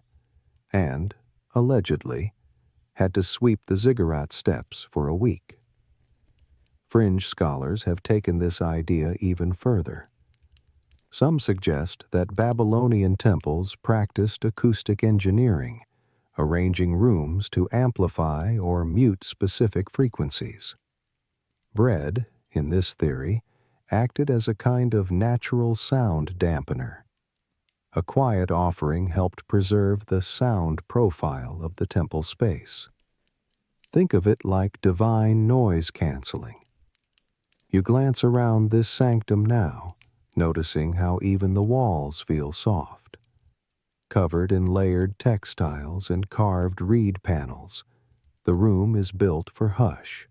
and, allegedly, had to sweep the ziggurat steps for a week. Fringe scholars have taken this idea even further. Some suggest that Babylonian temples practiced acoustic engineering, arranging rooms to amplify or mute specific frequencies. Bread, in this theory, acted as a kind of natural sound dampener. A quiet offering helped preserve the sound profile of the temple space. Think of it like divine noise canceling. You glance around this sanctum now, noticing how even the walls feel soft. Covered in layered textiles and carved reed panels, the room is built for hush.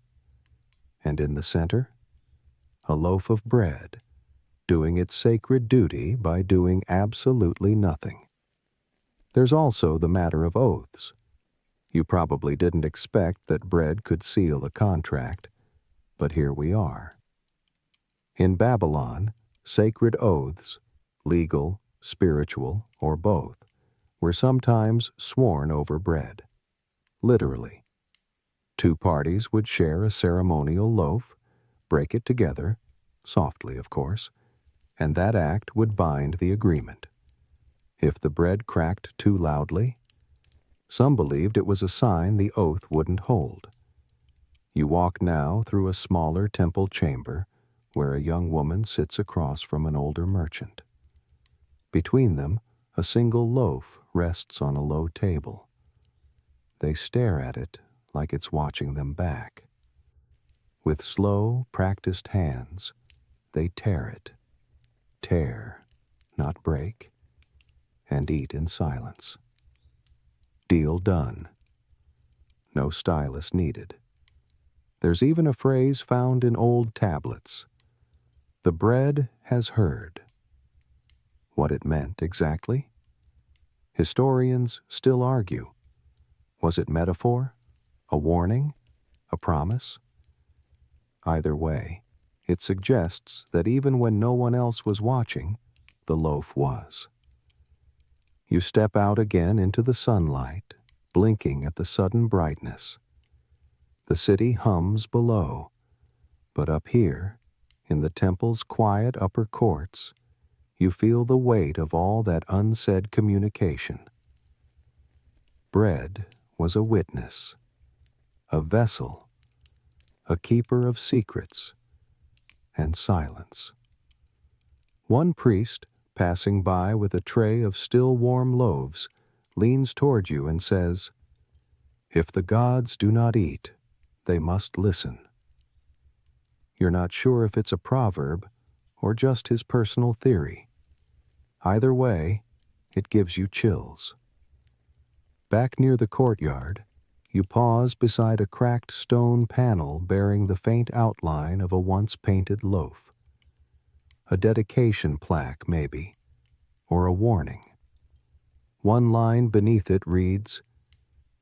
And in the center, a loaf of bread, doing its sacred duty by doing absolutely nothing. There's also the matter of oaths. You probably didn't expect that bread could seal a contract, but here we are. In Babylon, sacred oaths, legal, spiritual, or both, were sometimes sworn over bread. Literally. Two parties would share a ceremonial loaf, break it together, softly of course, and that act would bind the agreement. If the bread cracked too loudly, some believed it was a sign the oath wouldn't hold. You walk now through a smaller temple chamber where a young woman sits across from an older merchant. Between them, a single loaf rests on a low table. They stare at it like it's watching them back. With slow, practiced hands, they tear it. Tear, not break, and eat in silence. Deal done. No stylus needed. There's even a phrase found in old tablets. The bread has heard. What it meant exactly? Historians still argue. Was it metaphor? A warning? A promise? Either way, it suggests that even when no one else was watching, the loaf was. You step out again into the sunlight, blinking at the sudden brightness. The city hums below, but up here, in the temple's quiet upper courts, you feel the weight of all that unsaid communication. Bread was a witness, a vessel, a keeper of secrets, and silence. One priest, passing by with a tray of still warm loaves, leans toward you and says, "If the gods do not eat, they must listen." You're not sure if it's a proverb or just his personal theory. Either way, it gives you chills. Back near the courtyard, you pause beside a cracked stone panel bearing the faint outline of a once painted loaf. A dedication plaque, maybe, or a warning. One line beneath it reads,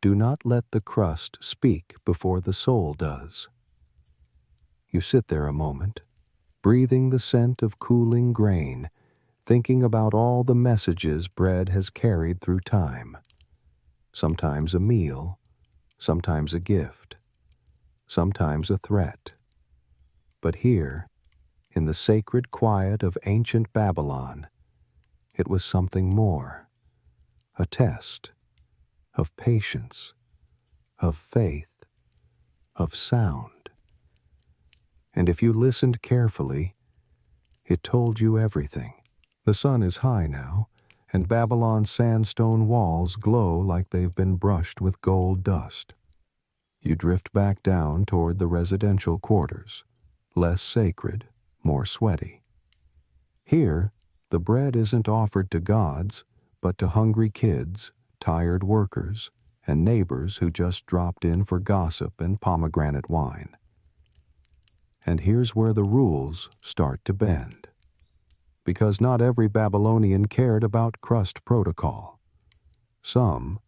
"Do not let the crust speak before the soul does." You sit there a moment, breathing the scent of cooling grain, thinking about all the messages bread has carried through time. Sometimes a meal, sometimes a gift, sometimes a threat. But here, in the sacred quiet of ancient Babylon, it was something more. A test of patience, of faith, of sound. And if you listened carefully, it told you everything. The sun is high now, and Babylon's sandstone walls glow like they've been brushed with gold dust. You drift back down toward the residential quarters, less sacred, more sweaty. Here, the bread isn't offered to gods, but to hungry kids, tired workers, and neighbors who just dropped in for gossip and pomegranate wine. And here's where the rules start to bend. Because not every Babylonian cared about crust protocol. Some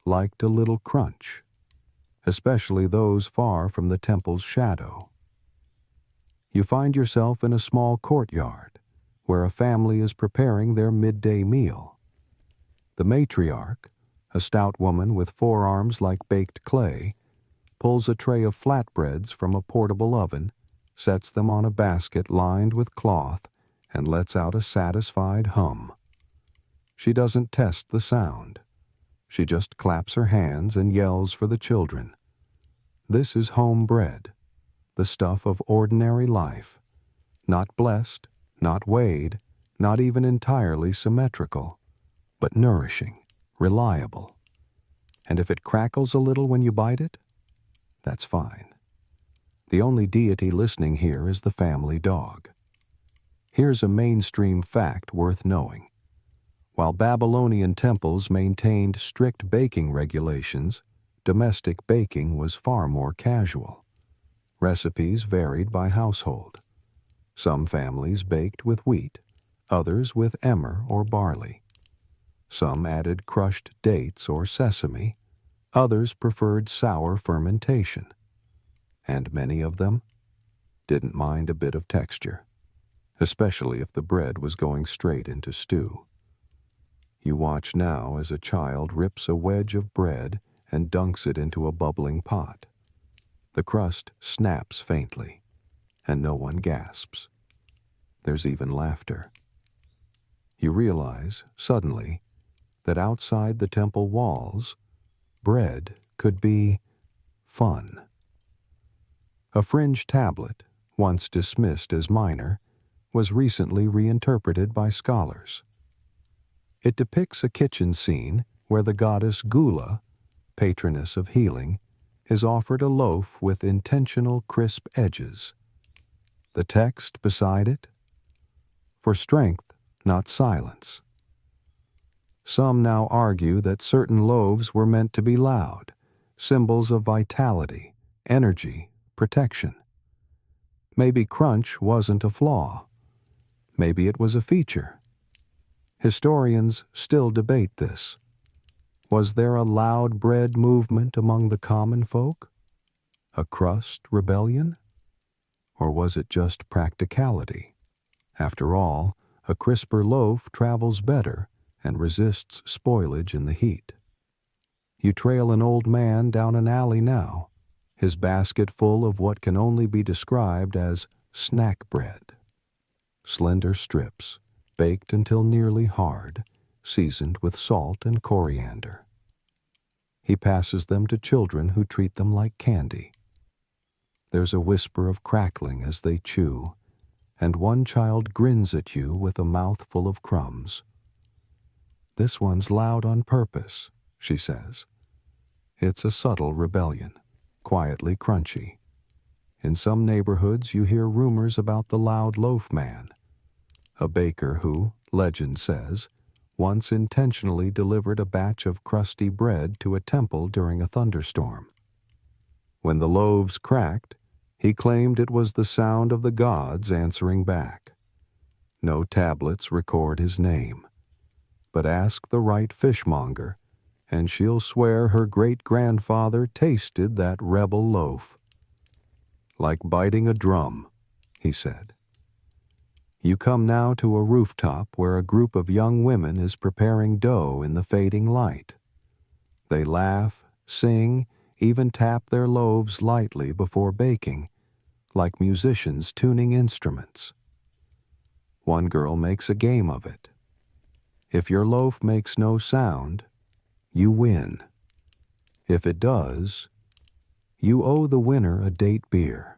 liked a little crunch, especially those far from the temple's shadow. You find yourself in a small courtyard where a family is preparing their midday meal. The matriarch, A stout woman with forearms like baked clay pulls a tray of flatbreads from a portable oven, sets them on a basket lined with cloth, and lets out a satisfied hum. She doesn't test the sound. She just claps her hands and yells for the children. This is home bread, the stuff of ordinary life, not blessed, not weighed, not even entirely symmetrical, but nourishing, reliable. And if it crackles a little when you bite it, that's fine. The only deity listening here is the family dog. Here's a mainstream fact worth knowing. While Babylonian temples maintained strict baking regulations, domestic baking was far more casual. Recipes varied by household. Some families baked with wheat, others with emmer or barley. Some added crushed dates or sesame, others preferred sour fermentation. And many of them didn't mind a bit of texture, especially if the bread was going straight into stew. You watch now as a child rips a wedge of bread and dunks it into a bubbling pot. The crust snaps faintly, and no one gasps. There's even laughter. You realize, suddenly, that outside the temple walls, bread could be fun. A fringe tablet, once dismissed as minor, was recently reinterpreted by scholars. It depicts a kitchen scene where the goddess Gula, patroness of healing, is offered a loaf with intentional crisp edges. The text beside it? For strength, not silence. Some now argue that certain loaves were meant to be loud, symbols of vitality, energy, protection. Maybe crunch wasn't a flaw. Maybe it was a feature. Historians still debate this. Was there a loud bread movement among the common folk? A crust rebellion? Or was it just practicality? After all, a crisper loaf travels better and resists spoilage in the heat. You trail an old man down an alley now, his basket full of what can only be described as snack bread. Slender strips, baked until nearly hard, seasoned with salt and coriander. He passes them to children who treat them like candy. There's a whisper of crackling as they chew, and one child grins at you with a mouth full of crumbs. This one's loud on purpose, she says. It's a subtle rebellion, quietly crunchy. In some neighborhoods you hear rumors about the loud loaf man, a baker who, legend says, once intentionally delivered a batch of crusty bread to a temple during a thunderstorm. When the loaves cracked, he claimed it was the sound of the gods answering back. No tablets record his name, but ask the right fishmonger, and she'll swear her great-grandfather tasted that rebel loaf. Like biting a drum, he said. You come now to a rooftop where a group of young women is preparing dough in the fading light. They laugh, sing, even tap their loaves lightly before baking, like musicians tuning instruments. One girl makes a game of it. If your loaf makes no sound, you win. If it does, you owe the winner a date beer.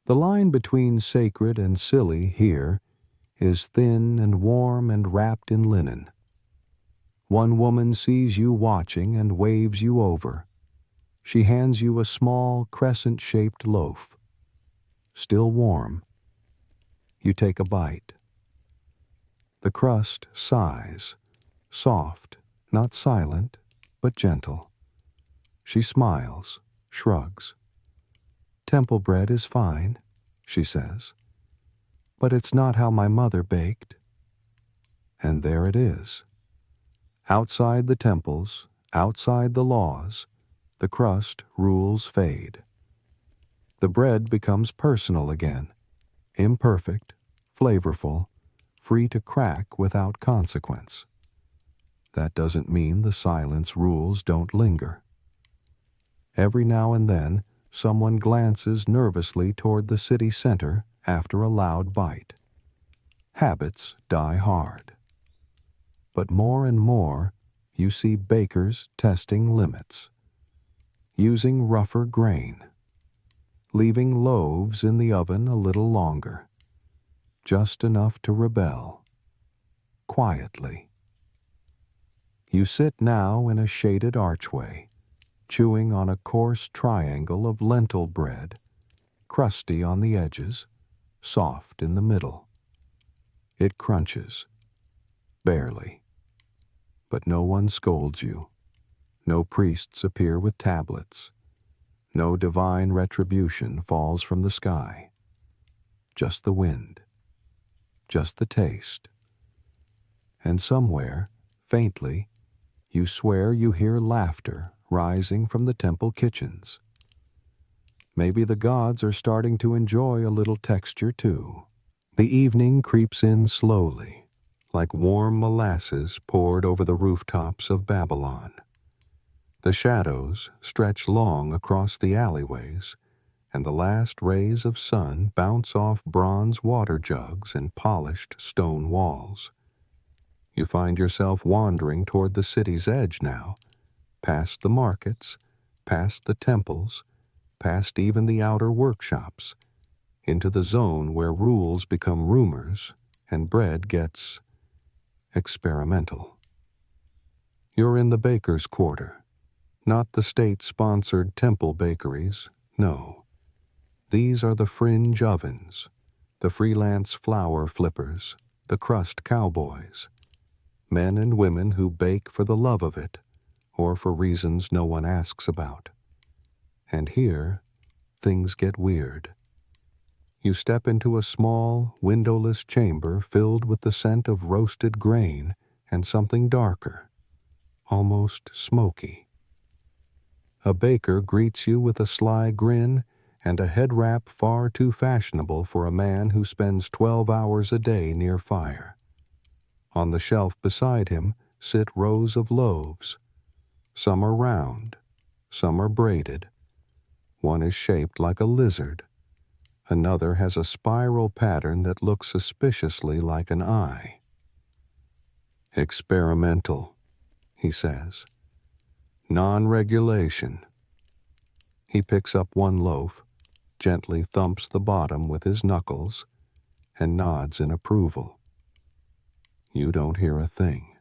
The line between sacred and silly here is thin and warm and wrapped in linen. One woman sees you watching and waves you over. She hands you a small crescent-shaped loaf. Still warm. You take a bite. The crust sighs, soft, not silent, but gentle. She smiles, shrugs. Temple bread is fine, she says, but it's not how my mother baked. And there it is. Outside the temples, outside the laws, the crust rules fade. The bread becomes personal again, imperfect, flavorful, free to crack without consequence. That doesn't mean the silence rules don't linger. Every now and then, someone glances nervously toward the city center after a loud bite. Habits die hard. But more and more, you see bakers testing limits, using rougher grain, leaving loaves in the oven a little longer, just enough to rebel, quietly. You sit now in a shaded archway, chewing on a coarse triangle of lentil bread, crusty on the edges, soft in the middle. It crunches, barely. But no one scolds you. No priests appear with tablets. No divine retribution falls from the sky. Just the wind. Just the taste. And somewhere, faintly, you swear you hear laughter rising from the temple kitchens. Maybe the gods are starting to enjoy a little texture too. The evening creeps in slowly, like warm molasses poured over the rooftops of Babylon. The shadows stretch long across the alleyways, and the last rays of sun bounce off bronze water jugs and polished stone walls. You find yourself wandering toward the city's edge now, past the markets, past the temples, past even the outer workshops, into the zone where rules become rumors and bread gets experimental. You're in the baker's quarter, not the state-sponsored temple bakeries, no. These are the fringe ovens, the freelance flour flippers, the crust cowboys, men and women who bake for the love of it or for reasons no one asks about. And here, things get weird. You step into a small, windowless chamber filled with the scent of roasted grain and something darker, almost smoky. A baker greets you with a sly grin and a head wrap far too fashionable for a man who spends 12 hours a day near fire. On the shelf beside him sit rows of loaves. Some are round, some are braided. One is shaped like a lizard. Another has a spiral pattern that looks suspiciously like an eye. Experimental, he says. Non-regulation. He picks up one loaf, gently thumps the bottom with his knuckles, and nods in approval. You don't hear a thing.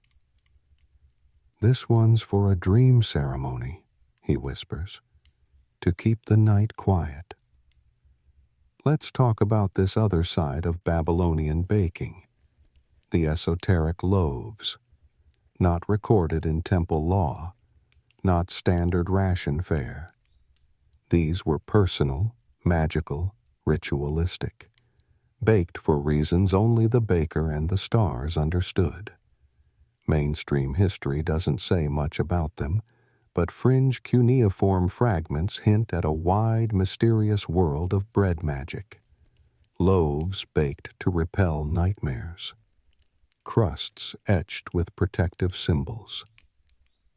This one's for a dream ceremony, he whispers, to keep the night quiet. Let's talk about this other side of Babylonian baking, the esoteric loaves, not recorded in temple law, not standard ration fare. These were personal, magical, ritualistic, baked for reasons only the baker and the stars understood. Mainstream history doesn't say much about them, but fringe cuneiform fragments hint at a wide, mysterious world of bread magic. Loaves baked to repel nightmares. Crusts etched with protective symbols.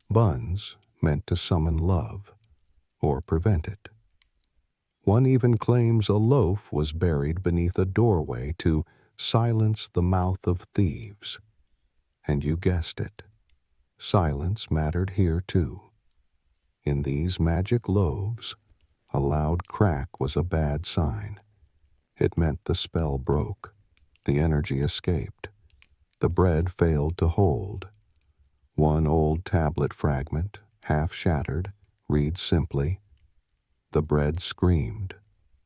Buns meant to summon love, or prevent it. One even claims a loaf was buried beneath a doorway to silence the mouth of thieves. And you guessed it. Silence mattered here too. In these magic loaves, a loud crack was a bad sign. It meant the spell broke, the energy escaped, the bread failed to hold. One old tablet fragment, half shattered, reads simply, "The bread screamed.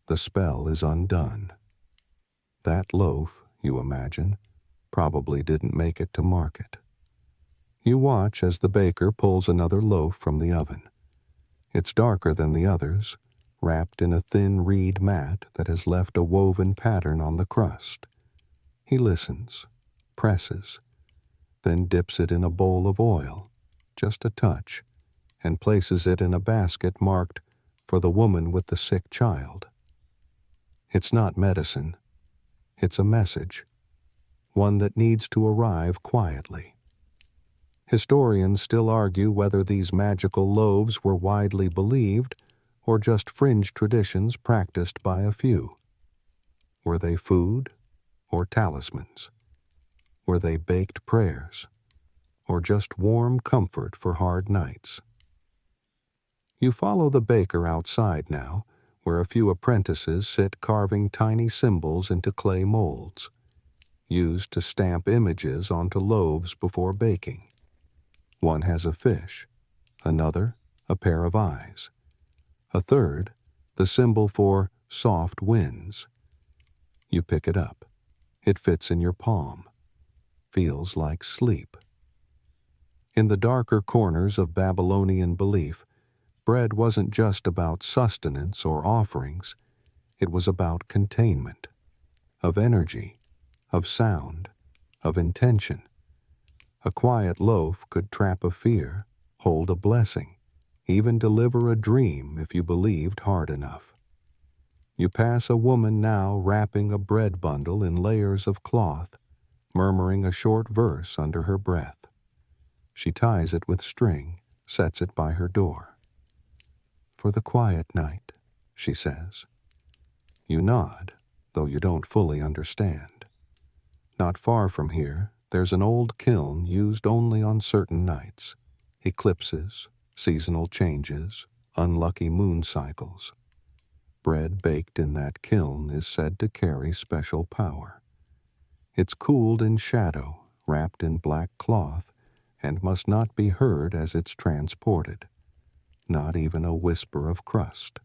The spell is undone." That loaf, you imagine, probably didn't make it to market. You watch as the baker pulls another loaf from the oven. It's darker than the others, wrapped in a thin reed mat that has left a woven pattern on the crust. He listens, presses, then dips it in a bowl of oil, just a touch, and places it in a basket marked "For the woman with the sick child." It's not medicine. It's a message, one that needs to arrive quietly. Historians still argue whether these magical loaves were widely believed or just fringe traditions practiced by a few. Were they food or talismans? Were they baked prayers or just warm comfort for hard nights? You follow the baker outside now, where a few apprentices sit carving tiny symbols into clay molds, used to stamp images onto loaves before baking. One has a fish, another a pair of eyes, a third the symbol for soft winds. You pick it up. It fits in your palm. Feels like sleep. In the darker corners of Babylonian belief, bread wasn't just about sustenance or offerings. It was about containment, of energy, of sound, of intention. A quiet loaf could trap a fear, hold a blessing, even deliver a dream if you believed hard enough. You pass a woman now wrapping a bread bundle in layers of cloth, murmuring a short verse under her breath. She ties it with string, sets it by her door. "For the quiet night," she says. You nod, though you don't fully understand. Not far from here, there's an old kiln used only on certain nights. Eclipses, seasonal changes, unlucky moon cycles. Bread baked in that kiln is said to carry special power. It's cooled in shadow, wrapped in black cloth, and must not be heard as it's transported. Not even a whisper of crust.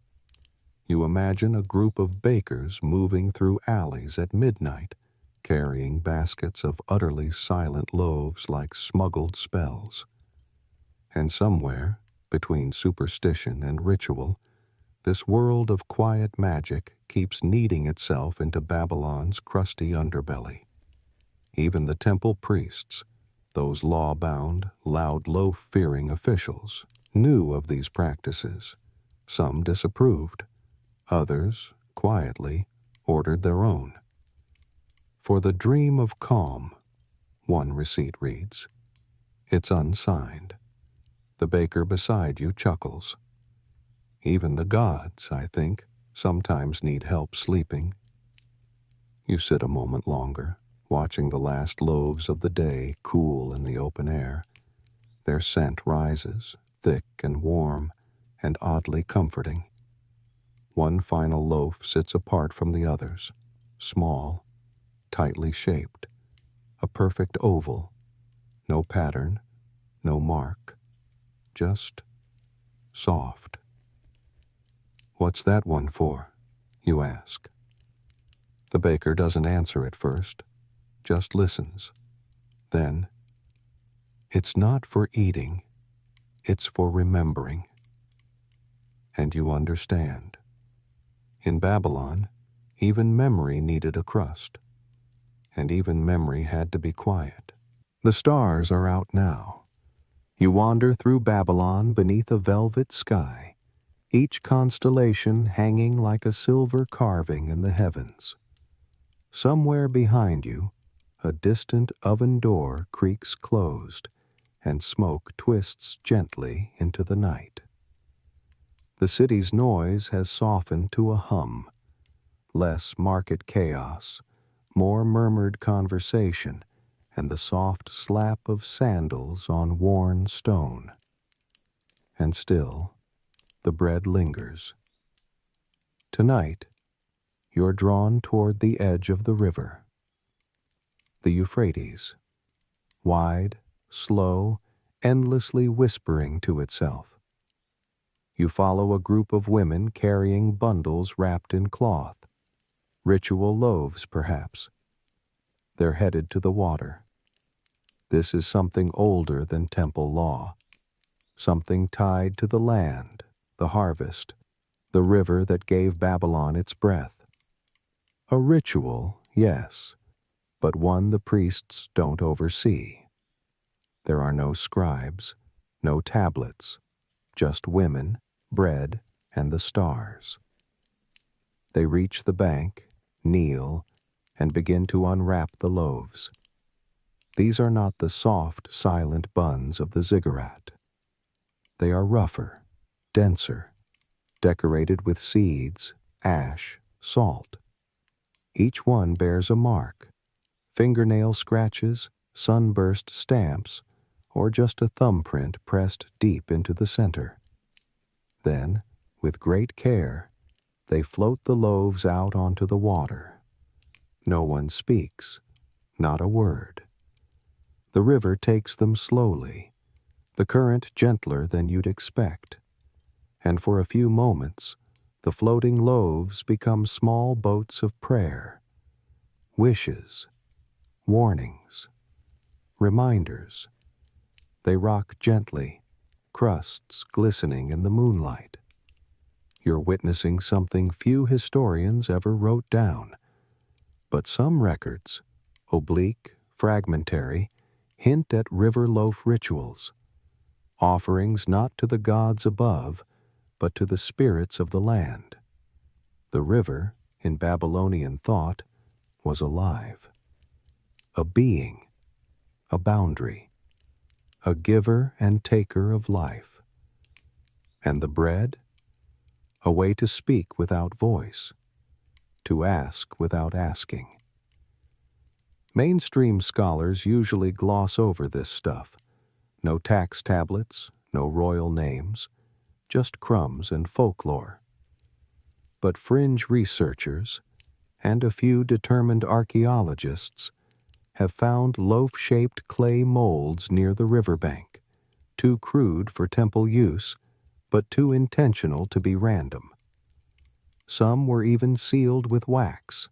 You imagine a group of bakers moving through alleys at midnight, carrying baskets of utterly silent loaves like smuggled spells. And somewhere, between superstition and ritual, this world of quiet magic keeps kneading itself into Babylon's crusty underbelly. Even the temple priests, those law-bound, loud loaf-fearing officials, knew of these practices. Some disapproved. Others, quietly, ordered their own. "For the dream of calm," one receipt reads. It's unsigned. The baker beside you chuckles. Even the gods, I think, sometimes need help sleeping. You sit a moment longer, watching the last loaves of the day cool in the open air. Their scent rises, thick and warm, and oddly comforting. One final loaf sits apart from the others, small, tightly shaped, a perfect oval, no pattern, no mark, just soft. "What's that one for?" you ask. The baker doesn't answer at first, just listens. Then, "It's not for eating, it's for remembering." And you understand. In Babylon, even memory needed a crust, and even memory had to be quiet. The stars are out now. You wander through Babylon beneath a velvet sky, each constellation hanging like a silver carving in the heavens. Somewhere behind you, a distant oven door creaks closed, and smoke twists gently into the night. The city's noise has softened to a hum, less market chaos, more murmured conversation, and the soft slap of sandals on worn stone. And still, the bread lingers. Tonight, you're drawn toward the edge of the river. The Euphrates, wide, slow, endlessly whispering to itself. You follow a group of women carrying bundles wrapped in cloth, ritual loaves perhaps. They're headed to the water. This is something older than temple law, something tied to the land, the harvest, the river that gave Babylon its breath. A ritual, yes, but one the priests don't oversee. There are no scribes, no tablets, just women, bread, and the stars. They reach the bank, kneel, and begin to unwrap the loaves. These are not the soft, silent buns of the ziggurat. They are rougher, denser, decorated with seeds, ash, salt. Each one bears a mark, fingernail scratches, sunburst stamps, or just a thumbprint pressed deep into the center. Then, with great care, they float the loaves out onto the water. No one speaks, not a word. The river takes them slowly, the current gentler than you'd expect, and for a few moments, the floating loaves become small boats of prayer, wishes, warnings, reminders. They rock gently, crusts glistening in the moonlight. You're witnessing something few historians ever wrote down, but some records, oblique, fragmentary, hint at river loaf rituals, offerings not to the gods above, but to the spirits of the land. The river, in Babylonian thought, was alive. A being, a boundary, a giver and taker of life. And the bread? A way to speak without voice, to ask without asking. Mainstream scholars usually gloss over this stuff. No tax tablets, no royal names, just crumbs and folklore. But fringe researchers, and a few determined archaeologists, have found loaf-shaped clay molds near the riverbank, too crude for temple use, but too intentional to be random. Some were even sealed with wax,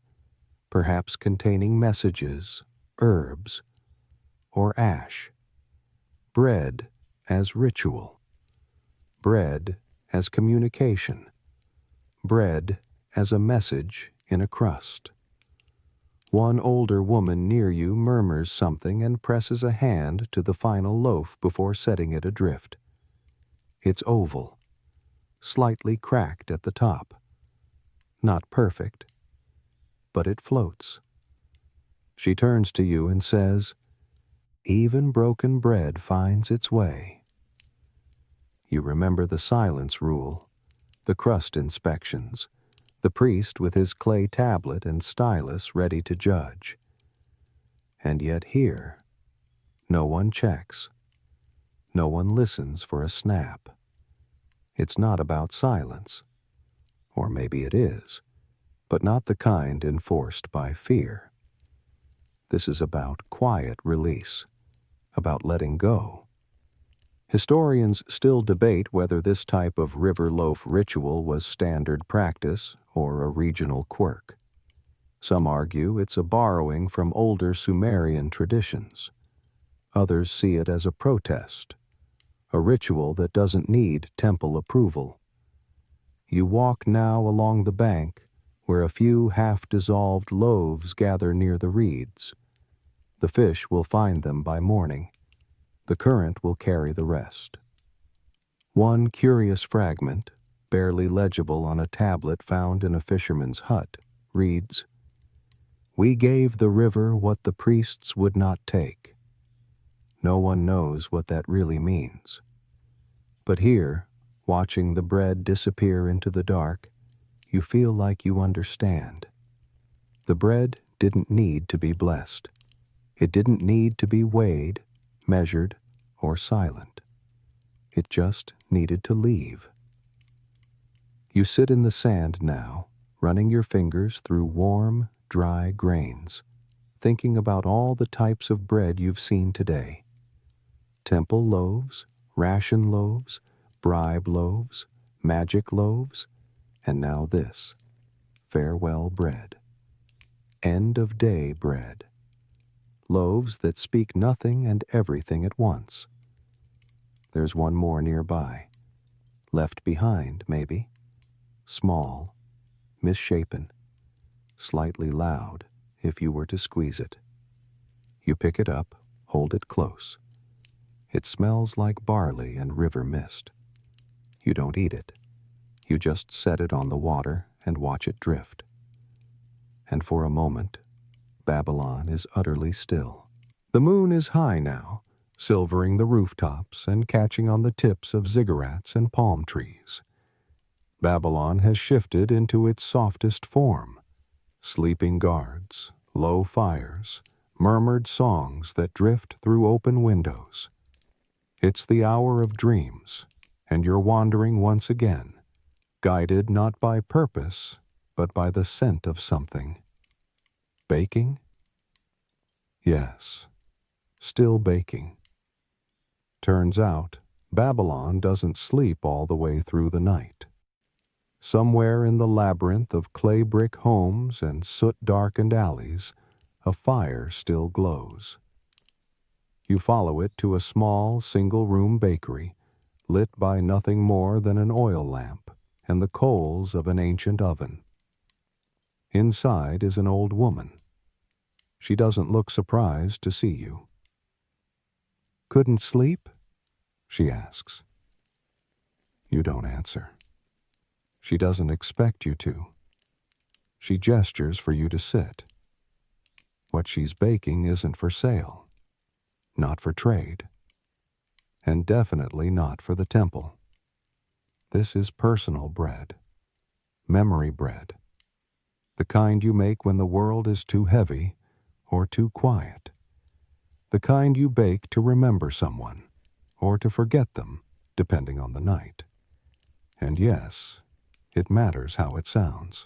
perhaps containing messages, herbs, or ash. Bread as ritual. Bread as communication. Bread as a message in a crust. One older woman near you murmurs something and presses a hand to the final loaf before setting it adrift. It's oval, slightly cracked at the top. Not perfect, but it floats. She turns to you and says, "Even broken bread finds its way." You remember the silence rule, the crust inspections, the priest with his clay tablet and stylus ready to judge. And yet here, no one checks. No one listens for a snap. It's not about silence. Or maybe it is, but not the kind enforced by fear. This is about quiet release, about letting go. Historians still debate whether this type of river loaf ritual was standard practice or a regional quirk. Some argue it's a borrowing from older Sumerian traditions. Others see it as a protest, a ritual that doesn't need temple approval. You walk now along the bank where a few half-dissolved loaves gather near the reeds. The fish will find them by morning. The current will carry the rest. One curious fragment, barely legible on a tablet found in a fisherman's hut, reads, "We gave the river what the priests would not take." No one knows what that really means. But here, watching the bread disappear into the dark, you feel like you understand. The bread didn't need to be blessed. It didn't need to be weighed, measured, or silent. It just needed to leave. You sit in the sand now, running your fingers through warm, dry grains, thinking about all the types of bread you've seen today. Temple loaves, ration loaves, bribe loaves, magic loaves, and now this, farewell bread. End of day bread. Loaves that speak nothing and everything at once. There's one more nearby. Left behind, maybe. Small, misshapen, slightly loud if you were to squeeze it. You pick it up, hold it close. It smells like barley and river mist. You don't eat it. You just set it on the water and watch it drift. And for a moment, Babylon is utterly still. The moon is high now, silvering the rooftops and catching on the tips of ziggurats and palm trees. Babylon has shifted into its softest form. Sleeping guards, low fires, murmured songs that drift through open windows. It's the hour of dreams, and you're wandering once again, guided not by purpose, but by the scent of something. Baking? Yes, still baking. Turns out, Babylon doesn't sleep all the way through the night. Somewhere in the labyrinth of clay brick homes and soot-darkened alleys, a fire still glows. You follow it to a small, single-room bakery, lit by nothing more than an oil lamp and the coals of an ancient oven. Inside is an old woman. She doesn't look surprised to see you. "Couldn't sleep?" she asks. You don't answer. She doesn't expect you to. She gestures for you to sit. What she's baking isn't for sale, not for trade, and definitely not for the temple. This is personal bread, memory bread, the kind you make when the world is too heavy or too quiet, the kind you bake to remember someone or to forget them, depending on the night. And yes, it matters how it sounds.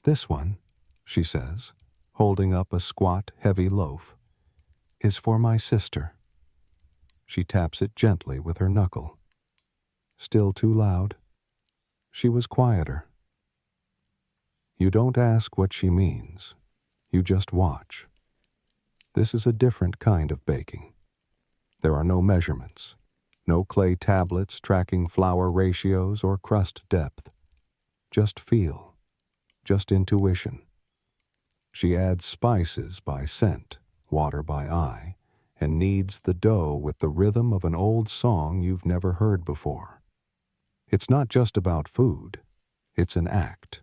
"This one," she says, holding up a squat, heavy loaf, "is for my sister." She taps it gently with her knuckle. Still too loud. She was quieter. You don't ask what she means. You just watch. This is a different kind of baking. There are no measurements, no clay tablets tracking flour ratios or crust depth. Just feel, just intuition. She adds spices by scent, water by eye, and kneads the dough with the rhythm of an old song you've never heard before. It's not just about food. It's an act,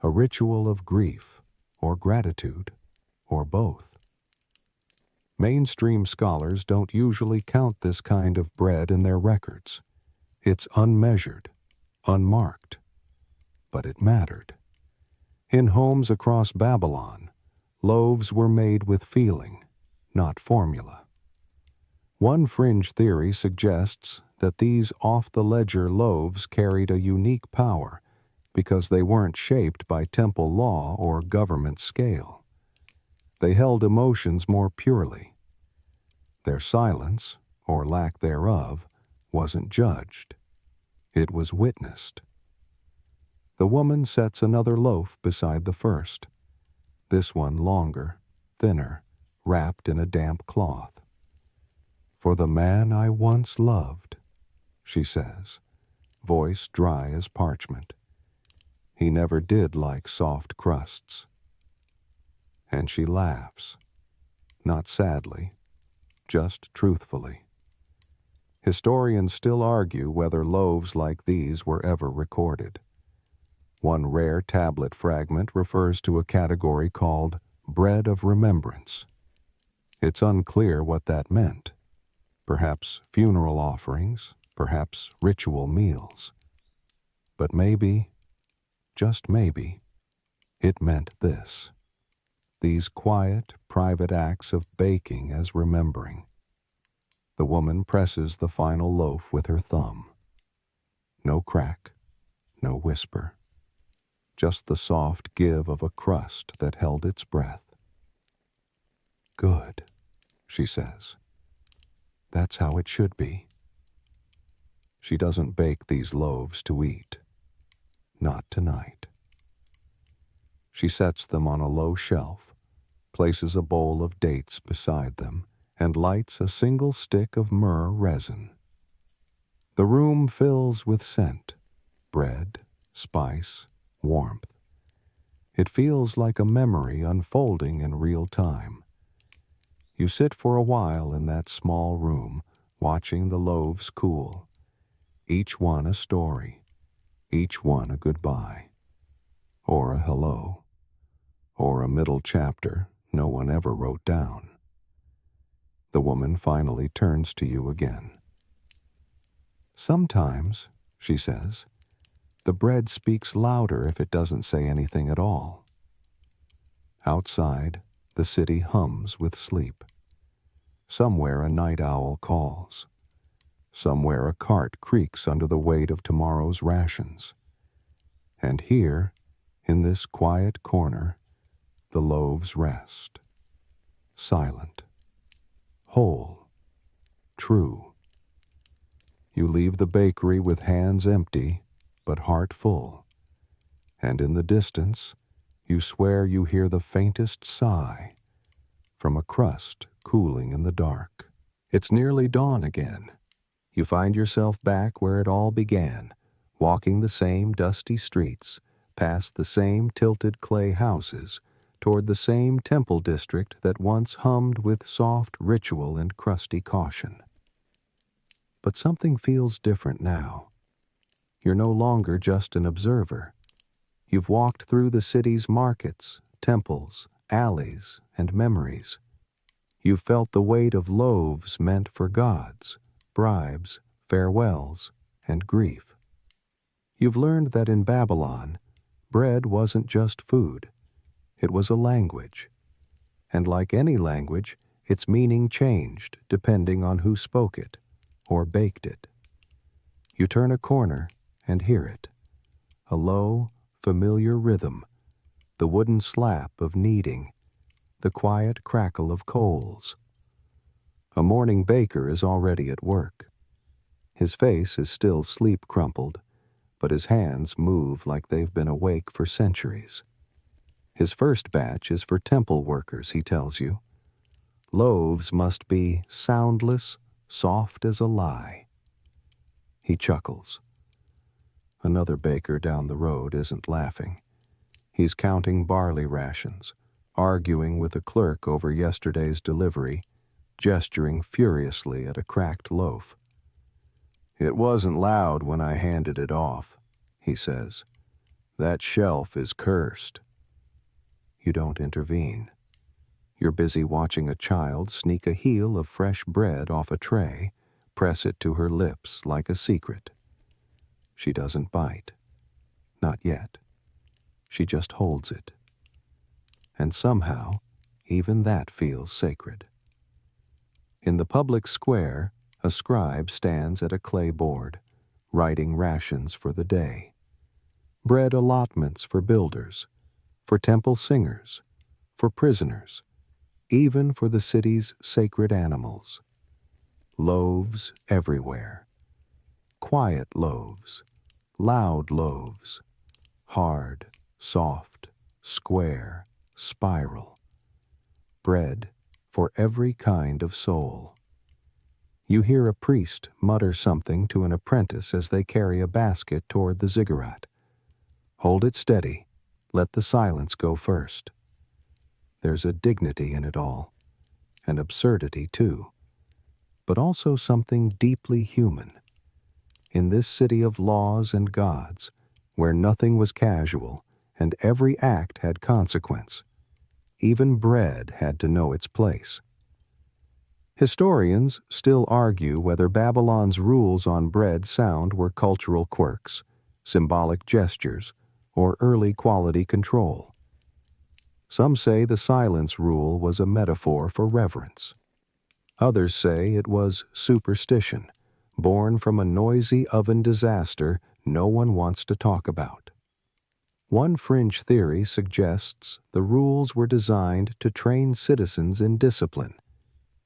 a ritual of grief or gratitude or both. Mainstream scholars don't usually count this kind of bread in their records. It's unmeasured, unmarked. But it mattered. In homes across Babylon, loaves were made with feeling, not formula. One fringe theory suggests that these off-the-ledger loaves carried a unique power because they weren't shaped by temple law or government scale. They held emotions more purely. Their silence, or lack thereof, wasn't judged. It was witnessed. The woman sets another loaf beside the first, this one longer, thinner, wrapped in a damp cloth. "For the man I once loved," she says, voice dry as parchment. "He never did like soft crusts." And she laughs, not sadly, just truthfully. Historians still argue whether loaves like these were ever recorded. One rare tablet fragment refers to a category called bread of remembrance. It's unclear what that meant. Perhaps funeral offerings, perhaps ritual meals. But maybe, just maybe, it meant this. These quiet, private acts of baking as remembering. The woman presses the final loaf with her thumb. No crack, no whisper. Just the soft give of a crust that held its breath. "Good," she says. "That's how it should be." She doesn't bake these loaves to eat. Not tonight. She sets them on a low shelf, places a bowl of dates beside them, and lights a single stick of myrrh resin. The room fills with scent, bread, spice, warmth. It feels like a memory unfolding in real time. You sit for a while in that small room, watching the loaves cool. Each one a story, each one a goodbye, or a hello, or a middle chapter no one ever wrote down. The woman finally turns to you again. "Sometimes," she says, "the bread speaks louder if it doesn't say anything at all." Outside, the city hums with sleep. Somewhere a night owl calls. Somewhere a cart creaks under the weight of tomorrow's rations. And here, in this quiet corner, the loaves rest. Silent. Whole. True. You leave the bakery with hands empty, but heart full. And in the distance, you swear you hear the faintest sigh from a crust cooling in the dark. It's nearly dawn again. You find yourself back where it all began, walking the same dusty streets, past the same tilted clay houses, toward the same temple district that once hummed with soft ritual and crusty caution. But something feels different now. You're no longer just an observer. You've walked through the city's markets, temples, alleys, and memories. You've felt the weight of loaves meant for gods, bribes, farewells, and grief. You've learned that in Babylon, bread wasn't just food. It was a language. And like any language, its meaning changed depending on who spoke it or baked it. You turn a corner and hear it. A low, familiar rhythm, the wooden slap of kneading, the quiet crackle of coals. A morning baker is already at work. His face is still sleep-crumpled, but his hands move like they've been awake for centuries. His first batch is for temple workers, he tells you. Loaves must be soundless, soft as a lie. He chuckles. Another baker down the road isn't laughing. He's counting barley rations, arguing with a clerk over yesterday's delivery, gesturing furiously at a cracked loaf. "It wasn't loud when I handed it off," he says. "That shelf is cursed." You don't intervene. You're busy watching a child sneak a heel of fresh bread off a tray, press it to her lips like a secret. She doesn't bite. Not yet. She just holds it. And somehow, even that feels sacred. In the public square, a scribe stands at a clay board, writing rations for the day. Bread allotments for builders, for temple singers, for prisoners, even for the city's sacred animals. Loaves everywhere. Quiet loaves, loud loaves, hard, soft, square, spiral. Bread for every kind of soul. You hear a priest mutter something to an apprentice as they carry a basket toward the ziggurat. Hold it steady. Let the silence go first. There's a dignity in it all, an absurdity too, but also something deeply human. In this city of laws and gods, where nothing was casual and every act had consequence, even bread had to know its place. Historians still argue whether Babylon's rules on bread sound were cultural quirks, symbolic gestures, or early quality control. Some say the silence rule was a metaphor for reverence. Others say it was superstition, born from a noisy oven disaster no one wants to talk about. One fringe theory suggests the rules were designed to train citizens in discipline.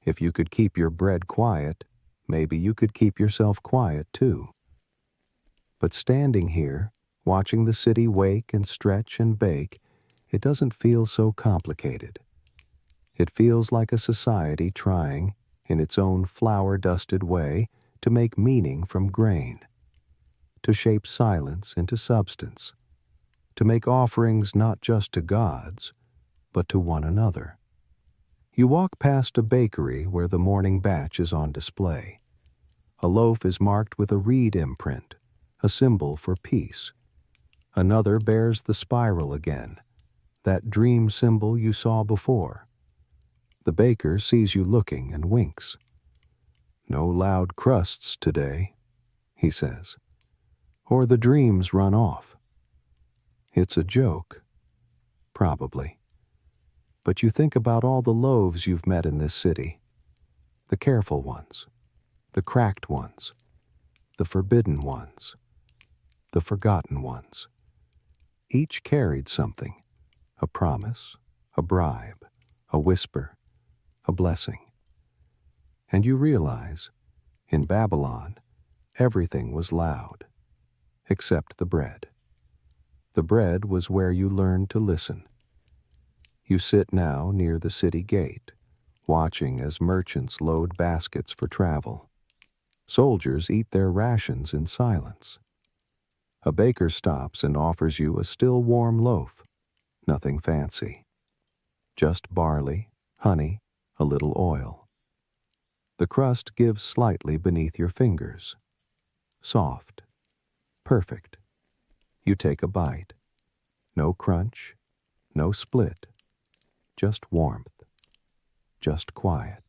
If you could keep your bread quiet, maybe you could keep yourself quiet too. But standing here, watching the city wake and stretch and bake, it doesn't feel so complicated. It feels like a society trying, in its own flour-dusted way, to make meaning from grain, to shape silence into substance, to make offerings not just to gods, but to one another. You walk past a bakery where the morning batch is on display. A loaf is marked with a reed imprint, a symbol for peace. Another bears the spiral again, that dream symbol you saw before. The baker sees you looking and winks. "No loud crusts today," he says. "Or the dreams run off." It's a joke. Probably. But you think about all the loaves you've met in this city. The careful ones. The cracked ones. The forbidden ones. The forgotten ones. Each carried something. A promise. A bribe. A whisper. A blessing. And you realize, in Babylon, everything was loud. Except the bread. The bread was where you learned to listen. You sit now near the city gate, watching as merchants load baskets for travel. Soldiers eat their rations in silence. A baker stops and offers you a still warm loaf, nothing fancy. Just barley, honey, a little oil. The crust gives slightly beneath your fingers. Soft. Perfect. You take a bite. No crunch, no split. Just warmth. Just quiet.